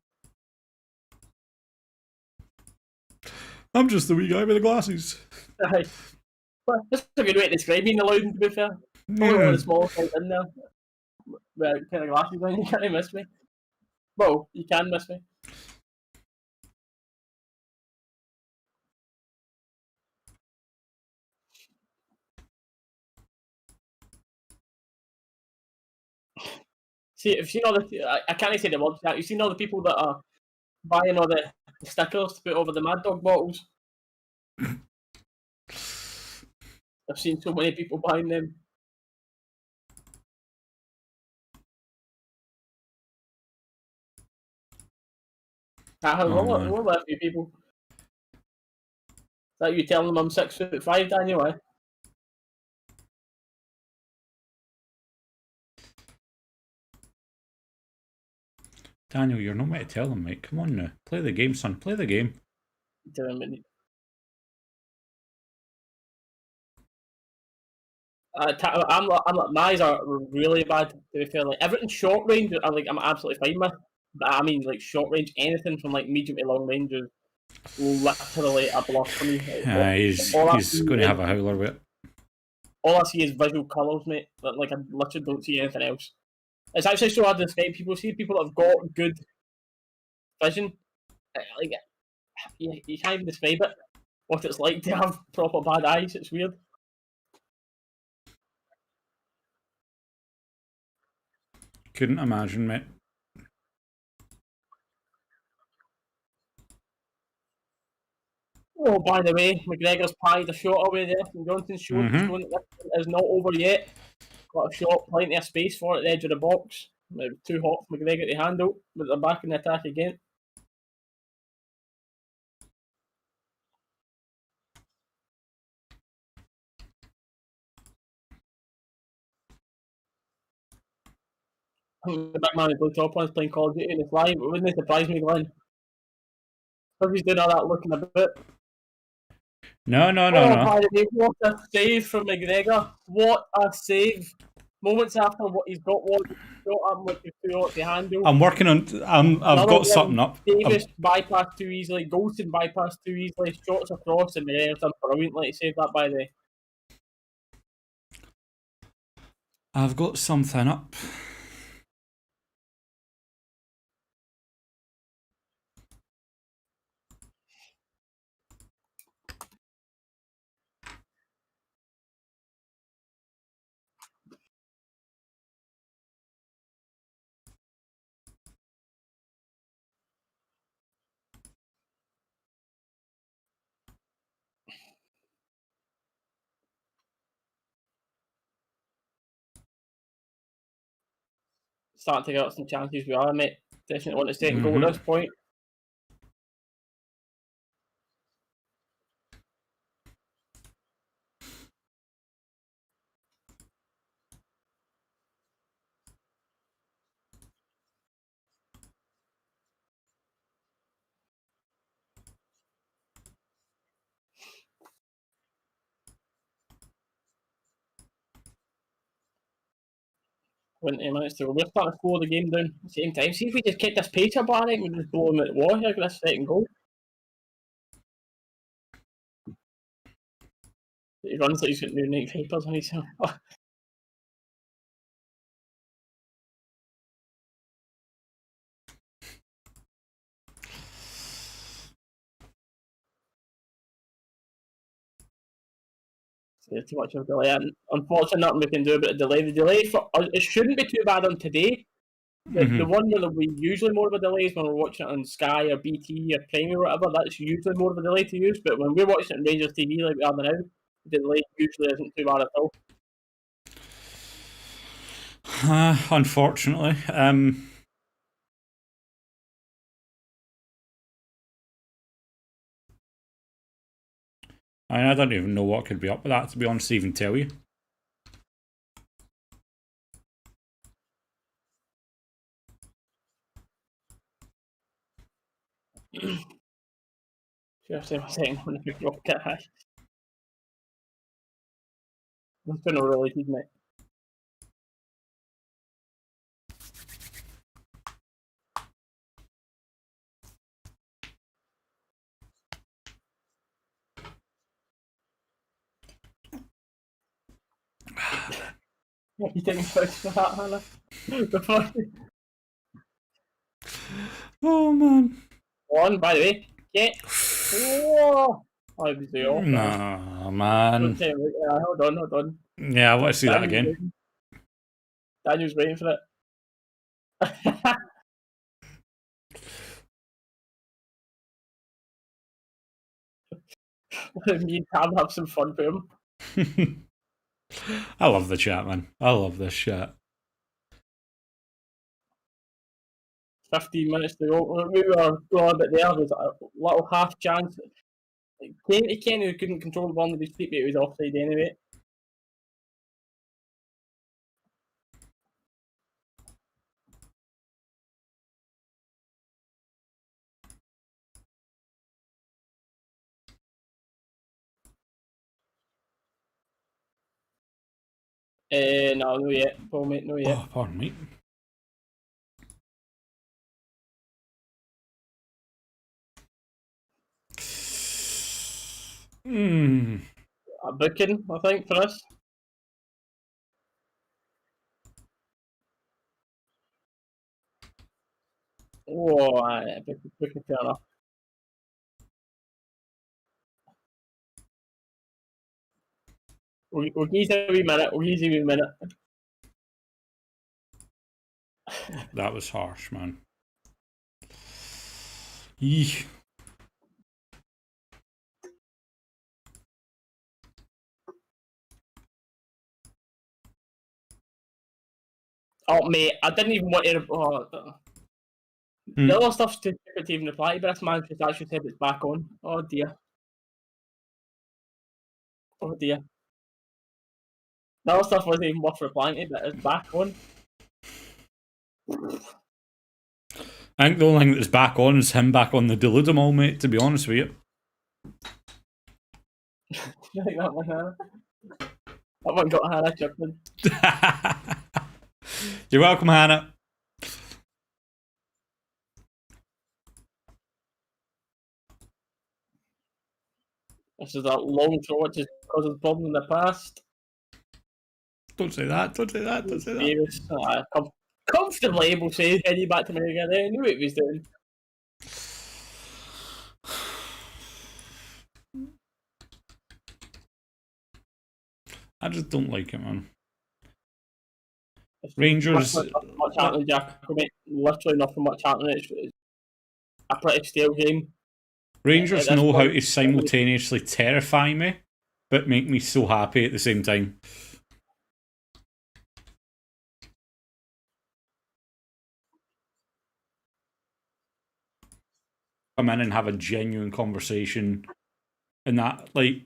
I'm just the wee guy with the glasses. Well, that's a good way to describe me in the Loudon, to be fair. Probably one of the smallest guys in there. With kind of glasses on, you can't miss me. Well, you can miss me. See, if you seen all the, I can't say the word chat. You've seen all the people that are buying all the stickers to put over the Mad Dog bottles. I've seen so many people buying them. What with a few people? Is that you telling them I'm 6'5", Daniel? Eh? Daniel, you're not meant to tell them, mate. Come on now. Play the game, son. Play the game. I'm like, my eyes are really bad, to be fair. Like, everything short range, I'm absolutely fine with. But I mean, like, short range, anything from, like, medium to long range is literally a bluff for me. He's going to have a howler with it. All I see is visual colours, mate. Like, I literally don't see anything else. It's actually so hard to describe. People that have got good vision. Like, you can't even describe it. What it's like to have proper bad eyes. It's weird. Couldn't imagine, mate. Oh, by the way, McGregor's pied a shot away there. St Johnstone's showing that is not over yet. Got a shot, plenty of space for it at the edge of the box. Too hot for McGregor to handle, but they're back in the attack again. The big man in blue top one's playing Call of Duty and it's live. It wouldn't surprise me, Glenn. If he's doing all that looking a bit. No. By the way, what a save from McGregor. What a save. Moments after what he's got one shot him with the two to handle. I'm working on. I've got something up. Davis bypassed too easily. Golson bypassed too easily. Shots across, and McGregor's done brilliantly to save that. By the way, I've got something up. starting to get some chances we are, mate. Definitely want to second goal at this point. Minutes to go. We're starting to slow the game down at the same time. See if we just kept this pace up, I think we just blow him at the wall here for this second goal. He runs like he's got new Nike Vapors on his. Too much of a delay. And unfortunately, nothing we can do about the delay. The delay for it shouldn't be too bad on today. The one where we usually more of a delay is when we're watching it on Sky or BT or Prime or whatever. That's usually more of a delay to use. But when we're watching it on Rangers TV like we are now, the delay usually isn't too bad at all. Unfortunately, I don't even know what could be up with that, to be honest, to even tell you. Seriously, I'm saying on the big rocket high. That's been a really good night. What you think about that, Hannah? Before Oh, man. one, by the way, get. Whoa! I was the off. Nah, man. Hold on, hold on. Yeah, I want to see that again. Waiting. Daniel's waiting for it. Me and Cam have some fun with him. I love the chat, man. I love this chat. 15 minutes to go. We were going, but there was a little half chance. Kenny couldn't control the ball with his feet, but it was offside anyway. No yet, Paul, mate, no yet. Oh, pardon me. A booking, I think, for us. Oh, aye, booking fair enough. We'll give you a wee minute. We'll give you a wee minute. That was harsh, man. Eesh. Oh, mate, I didn't even want to. The other stuff's too stupid to even reply, but this man just actually said it's back on. Oh dear. Oh dear. The other stuff wasn't even worth replying to, but it's back on. I think the only thing that's back on is him back on the Deludamol, mate, to be honest with you. You think that one, Hannah? That one got Hannah chuckling. You're welcome, Hannah. This is a long throw, which has caused a problem in the past. Don't say that, don't say that, don't say that. Davis, comfortably able to heading back to America there. Knew what he was doing. I just don't like it, man. Rangers. Much happening, Jack. Literally nothing much happening. It's a pretty stale game. Rangers know how to simultaneously terrify me, but make me so happy at the same time. Come in and have a genuine conversation, and that, like,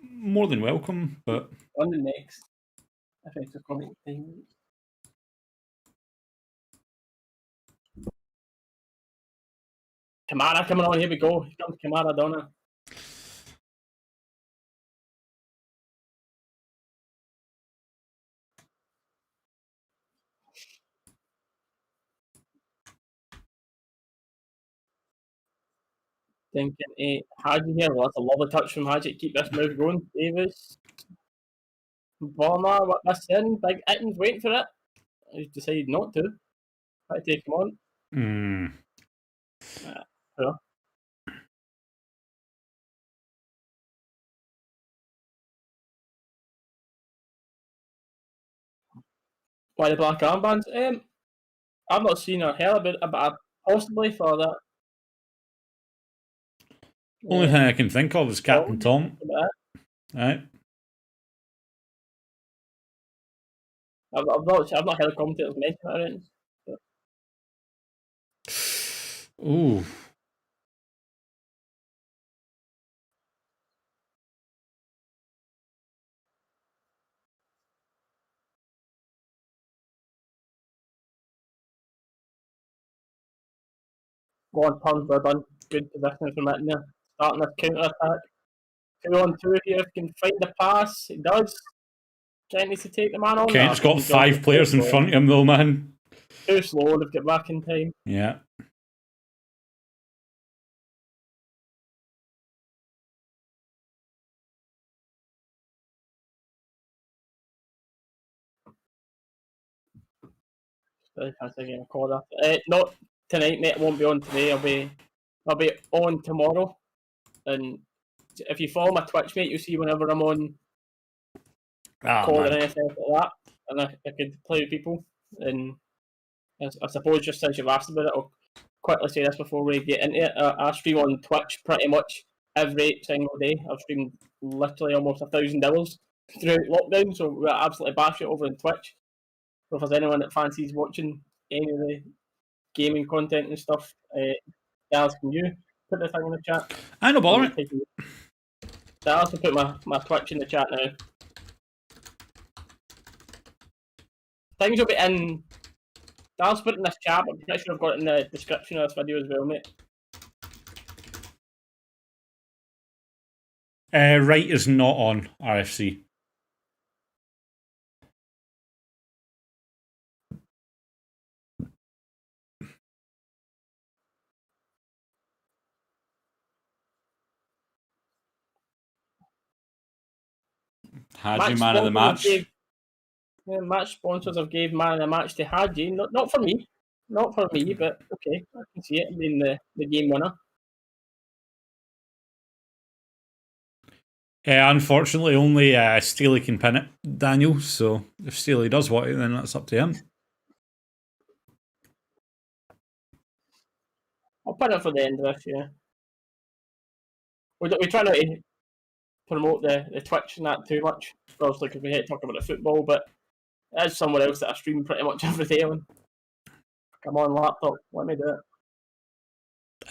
more than welcome, but. On the next. I think it's coming thing. Kamara coming on, here we go. Here comes Kamara, Donna. Thinking, Hadji here. Well, that's a lovely touch from Hadji to keep this move going. Davis. Bomber, what this in? Big Itten's waiting for it. He's decided not to. Try to take him on. Sure. Why the black armbands? I've not seen or heard about it, but possibly for that. Only thing I can think of is Captain Tom. Right. I've not heard commentators mention it. Ooh. Go on, turns are done. Good position from Itten there. Starting this counter attack. 2-on-2 here. If he can find the pass, he does. Kent needs to take the man on. Kent's got 5 players in front of him, though, man. Too slow. They've got back in time. Yeah. Again, not tonight, mate. It won't be on today. I'll be on tomorrow. And if you follow my Twitch, mate, you'll see whenever I'm on call or anything like that, and I could play with people. And I suppose just since you've asked about it, I'll quickly say this before we get into it. I stream on Twitch pretty much every single day. I've streamed literally almost 1,000 hours throughout lockdown, so we're absolutely bash it over on Twitch. So if there's anyone that fancies watching any of the gaming content and stuff, Dalus, can you put the thing in the chat? I know, bother me. Dalus will put my Twitch in the chat now. Things will be in. Dalus put it in this chat, but I'm pretty sure I've got it in the description of this video as well, mate. Right is not on RFC. Hadji man of the match. Match sponsors have gave man of the match to Hadji. Not for me. Not for me, but okay. I can see it being the game winner. Unfortunately, only Staley can pin it, Daniel. So if Staley does want it, then that's up to him. I'll put it for the end of this, yeah. We try not to promote the Twitch and that too much, obviously, because we hate talking about the football, but there's someone else that I stream pretty much every day on. Come on, laptop, let me do it.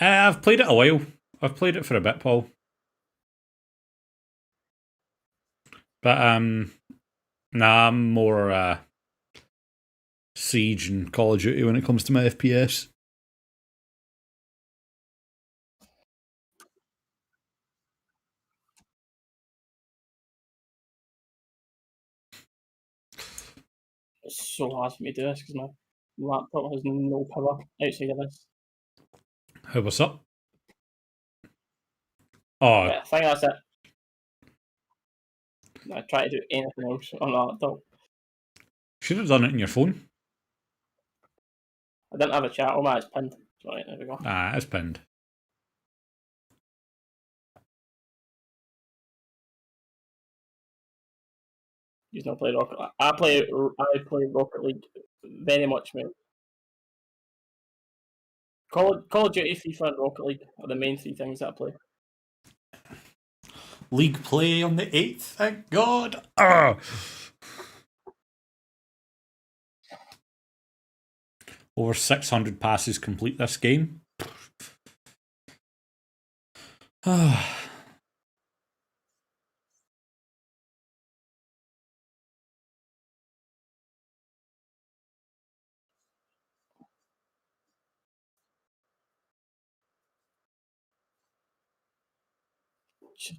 I've played it a while. I've played it for a bit, Paul. But nah, I'm more Siege and Call of Duty when it comes to my FPS. It's so hard for me to do this because my laptop has no power outside of this. Hey, what's up? Oh, yeah, I think that's it. I try to do anything else on the laptop. Should have done it on your phone. I didn't have a chat. Oh my, it's pinned. Right, there we go. It's pinned. He's not played Rocket League. I play Rocket League very much, mate. Call of Duty, FIFA, and Rocket League are the main 3 things that I play. League play on the 8th, thank God. Arrgh. Over 600 passes complete this game.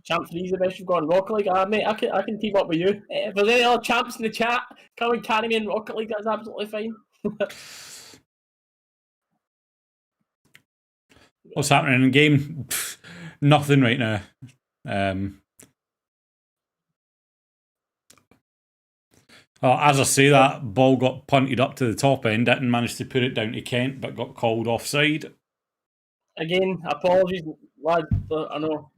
Champ 3 is the best you've got in Rocket League. Mate, I can team up with you. If there's any other champs in the chat, come and carry me in Rocket League, that's absolutely fine. What's happening in game? Nothing right now. As I say, that ball got punted up to the top end. Itten managed to put it down to Kent, but got called offside. Again, apologies, lads. I know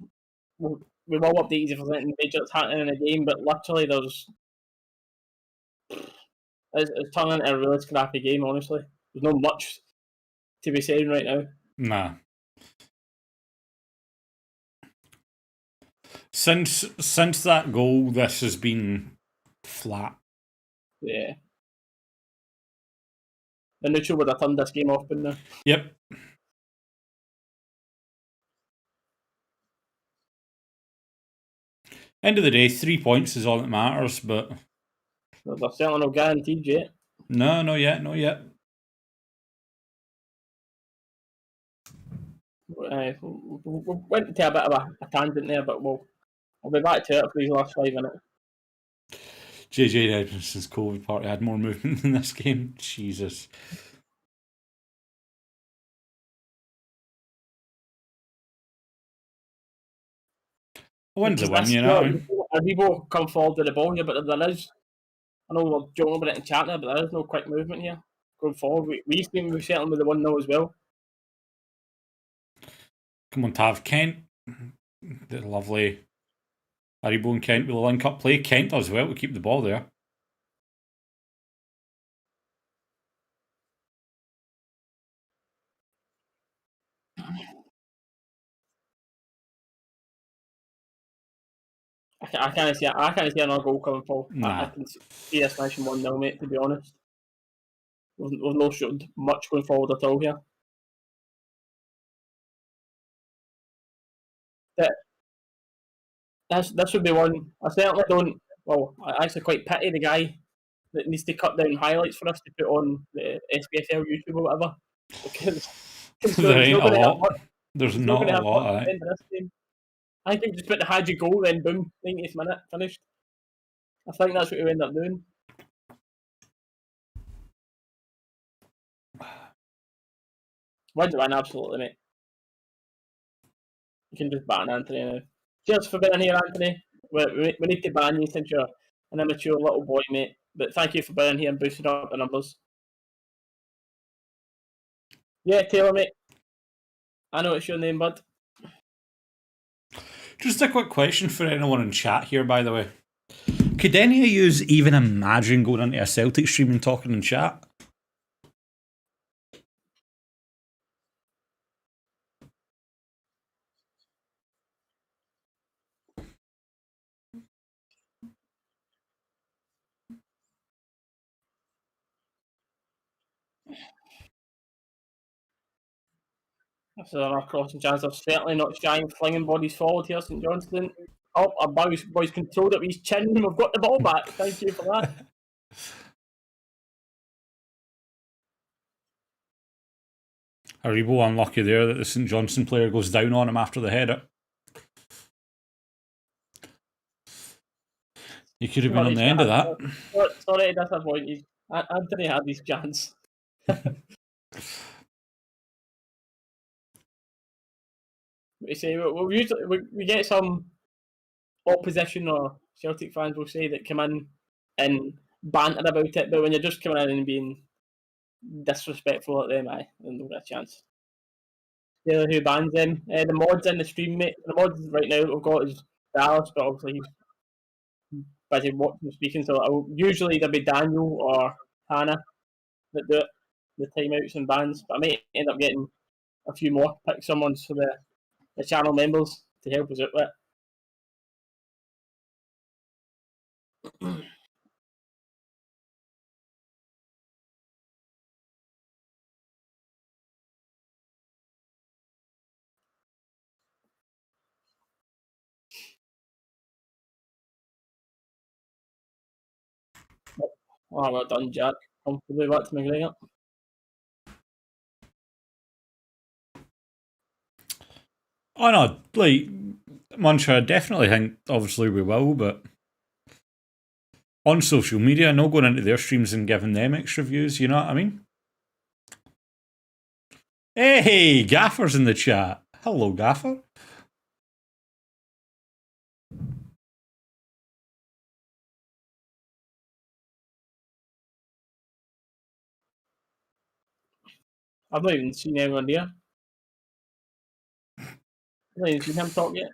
we will update you if there's anything major that's happening in the game, but literally it's turning into a really scrappy game, honestly. There's not much to be saying right now. Nah. Since that goal, this has been flat. Yeah. The neutral would have turned this game off, wouldn't they? Yep. End of the day, 3 points is all that matters, but... They're certainly not guaranteed yet. No, not yet, not yet. We went to a bit of a tangent there, but I'll be back to it for these last 5 minutes. JJ Edmondson's COVID party had more movement in this game. Jesus. I win the win, you know what I mean? Aribo come forward with the ball here, but there is, I know we're joking about it in chat there, but there is no quick movement here going forward. We certainly with the 1-0 as well. Come on, Tav. Kent. The lovely Aribo and Kent with a link up play. Kent does well to keep the ball there. I can't see another goal coming forward. Nah. I can see this finishing 1-0, mate, to be honest. We've not showed much going forward at all here. This would be one. I certainly don't. Well, I actually quite pity the guy that needs to cut down highlights for us to put on the SPFL YouTube or whatever. Because there ain't a lot. There's not a lot. I think we just put the Hadji goal, then boom, 90th minute, finished. I think that's what we end up doing. Win the win, absolutely, mate. You can just ban Anthony now. Cheers for being here, Anthony. We need to ban you since you're an immature little boy, mate. But thank you for being here and boosting up the numbers. Yeah, Taylor, mate. I know it's your name, bud. Just a quick question for anyone in chat here, by the way. Could any of you even imagine going into a Celtic stream and talking in chat? So our crossing chance are certainly not shying, flinging bodies forward here, St Johnstone. Oh, our boys controlled it with his chin. We've got the ball back. Thank you for that. Aribo unlucky there that the St Johnstone player goes down on him after the header. You could have been on the end of that. Sorry to disappoint you. Anthony had his chance. We say we get some opposition or Celtic fans will say that come in and banter about it, but when you're just coming in and being disrespectful at them, then they'll get a chance. Taylor, who bans them? The mods in the stream, mate. The mods right now we've got is Dalus, but obviously he's busy watching and speaking, so usually there'll be Daniel or Hannah that do it, the timeouts and bans, but I may end up getting a few more, pick someone for the channel members to help us out with it. Oh, well done, Jack. Comfortably back to McGregor. Oh no, like Muncher, I definitely think obviously we will, but on social media, not going into their streams and giving them extra views, you know what I mean? Hey, Gaffer's in the chat. Hello, Gaffer. I've not even seen anyone here. I've not even seen him talk yet.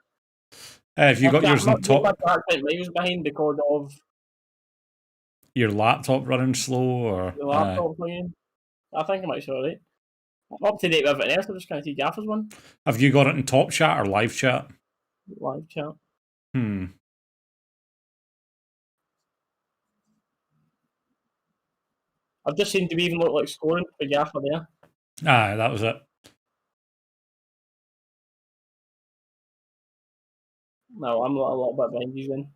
Have you got yours on top? Mine was behind because of your laptop running slow, or the laptop playing. I think I might be alright. I'm up to date with everything else. I'm just trying to see Gaffer's one. Have you got it in top chat or live chat? Live chat. I've just seen, do we even look like scoring for Gaffer there? Ah, that was it. No, I'm a little bit behind these then.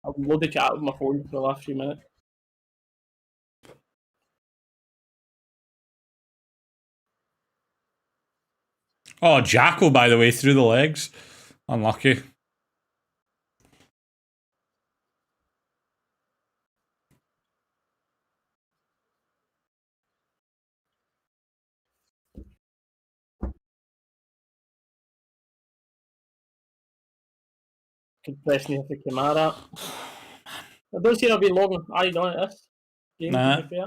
I've loaded the chat with my phone for the last few minutes. Oh, Jackal, by the way, through the legs. Unlucky. Good pressing here for Kamara. I don't see there'll be long eyes on it this game, Nah. to be fair.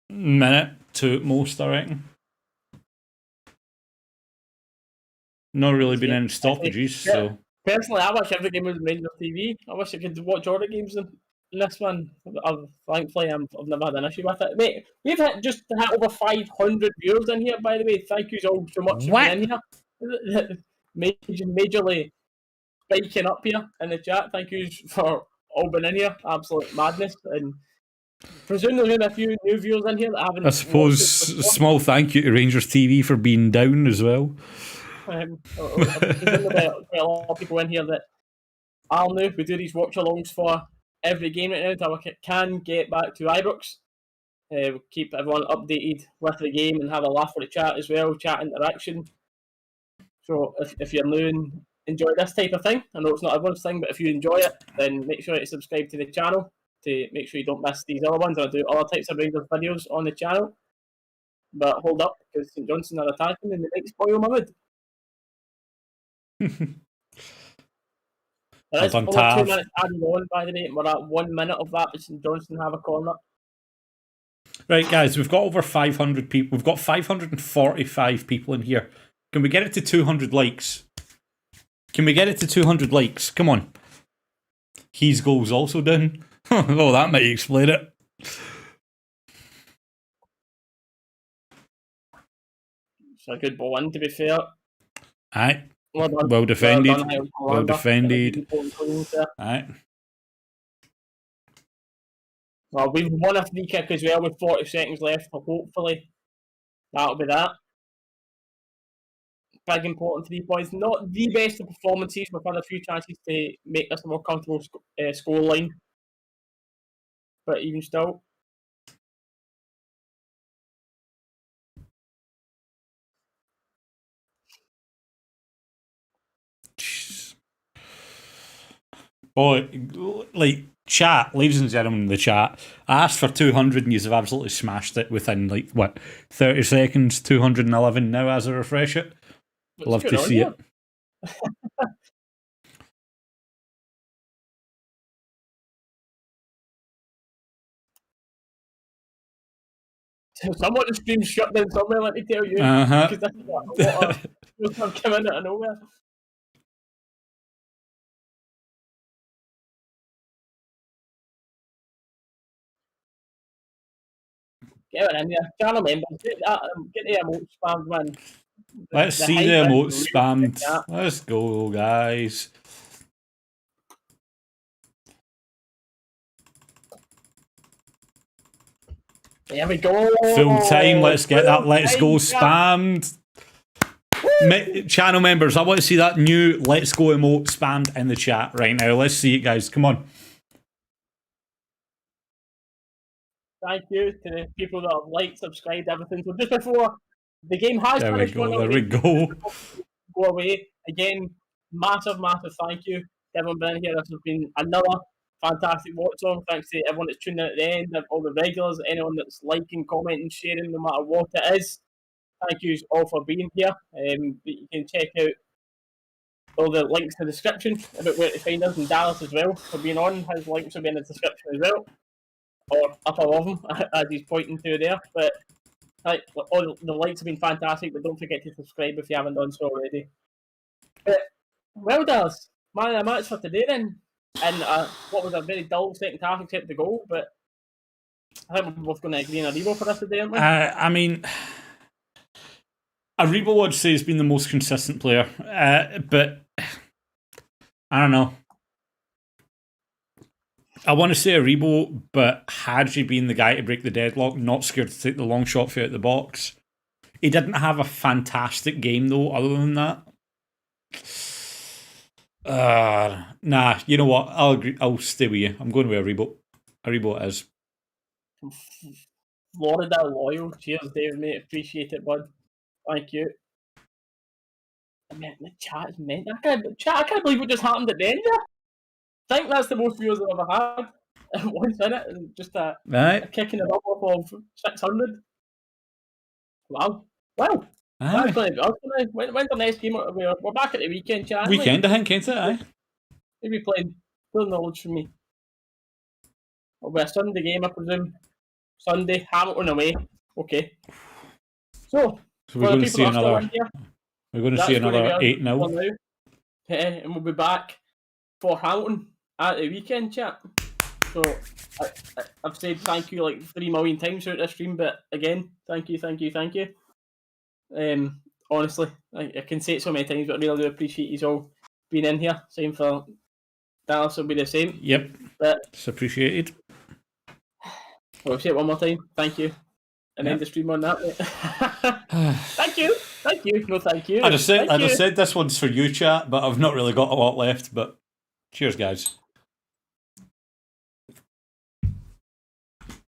Minute to at most, I reckon. Not really been any stoppages, so. Personally, I wish every game was on Rangers TV. I wish I could watch all the games in this one. Thankfully, I've never had an issue with it. Mate, we've just hit over 500 viewers in here, by the way. Thank you all so much for being in here. Majorly spiking up here in the chat. Thank you for all being in here. Absolute madness. And presume there's been a few new viewers in here that haven't. I suppose a small thank you to Rangers TV for being down as well. I presume there's a lot of people in here that are new. We do these watch alongs for every game right now until we can get back to Ibrox. We'll keep everyone updated with the game and have a laugh with the chat as well, chat interaction. So if you're new and enjoy this type of thing, I know it's not everyone's thing, but if you enjoy it, then make sure to subscribe to the channel to make sure you don't miss these other ones. I'll do other types of Rangers videos on the channel. But hold up, because St Johnstone are attacking and they might spoil my mood. There is only 2 minutes added on, by the way, and we're at 1 minute of that, but St Johnstone have a corner. Right, guys, we've got over 500 people. We've got 545 people in here. Can we get it to 200 likes? Can we get it to 200 likes? Come on. His goal's also done. Oh, that might explain it. It's a good ball in, to be fair. Aye. Well defended. Well defended. Aye. Well, we've won a free kick as well with 40 seconds left, so hopefully that'll be that. Big important 3 points. Not the best of performances. We've had a few chances to make this a more comfortable score line. But even still. Boy, like, chat, ladies and gentlemen in the chat, I asked for 200 and you've absolutely smashed it within, like, what, 30 seconds, 211 now as I refresh it. Love to see it. Someone the stream shut down somewhere, let me tell you. Because this is a lot of people coming out of nowhere. Get it in there. Channel members, get the emote spammed, man. Let's see the emote spammed. Let's go, guys. There we go. Full time. Let's get that let's go spammed. Channel members, I want to see that new let's go emote spammed in the chat right now. Let's see it, guys. Come on. Thank you to the people that have liked, subscribed, everything. So just before the game has finished, there we go. Go away. Again, massive thank you to everyone being here. This has been another fantastic watch on. Thanks to everyone that's tuned in at the end, all the regulars, anyone that's liking, commenting, sharing, no matter what it is. Thank you all for being here. You can check out all the links in the description about where to find us, and Dalus as well for being on. His links will be in the description as well, or up above him as he's pointing to there. But all the likes have been fantastic, but don't forget to subscribe if you haven't done so already. But, well, Dallas, man of the match for today then. And what was a very dull second half except the goal, but I think we're both going to agree on Aribo for this today, aren't we? I mean, Aribo would say has been the most consistent player, but I don't know. I want to say Aribo, but Hadji being the guy to break the deadlock, not scared to take the long shot for out the box. He didn't have a fantastic game though, other than that. Nah, you know what? I'll agree. I'll stay with you. I'm going with Aribo. Aribo it is. Florida loyal. Cheers, Dave, mate. Appreciate it, bud. Thank you. mean, the chat is meant. I can't believe what just happened at the end there. I think that's the most viewers I've ever had at once, innit? And just a kick in the rub-off of 600. Wow. Well, that's going to be us. When's the next game? We're back at the weekend, chat. Weekend, I think, ain't it? Aye. Maybe playing full knowledge from me. It'll be a Sunday game, I presume. Sunday, Hamilton away. Okay. So we're going to see another. We're going to see another 8-0. And we'll be back for Hamilton at the weekend, chat. So I've said thank you like 3 million times throughout this stream, but again, thank you. Honestly, I can say it so many times, but I really do appreciate you all being in here. Same for Dallas will be the same. Yep, but it's appreciated. I'll say it one more time. Thank you. And end the stream on that. Thank you. No, thank you. I just said this one's for you, chat, but I've not really got a lot left. But cheers, guys.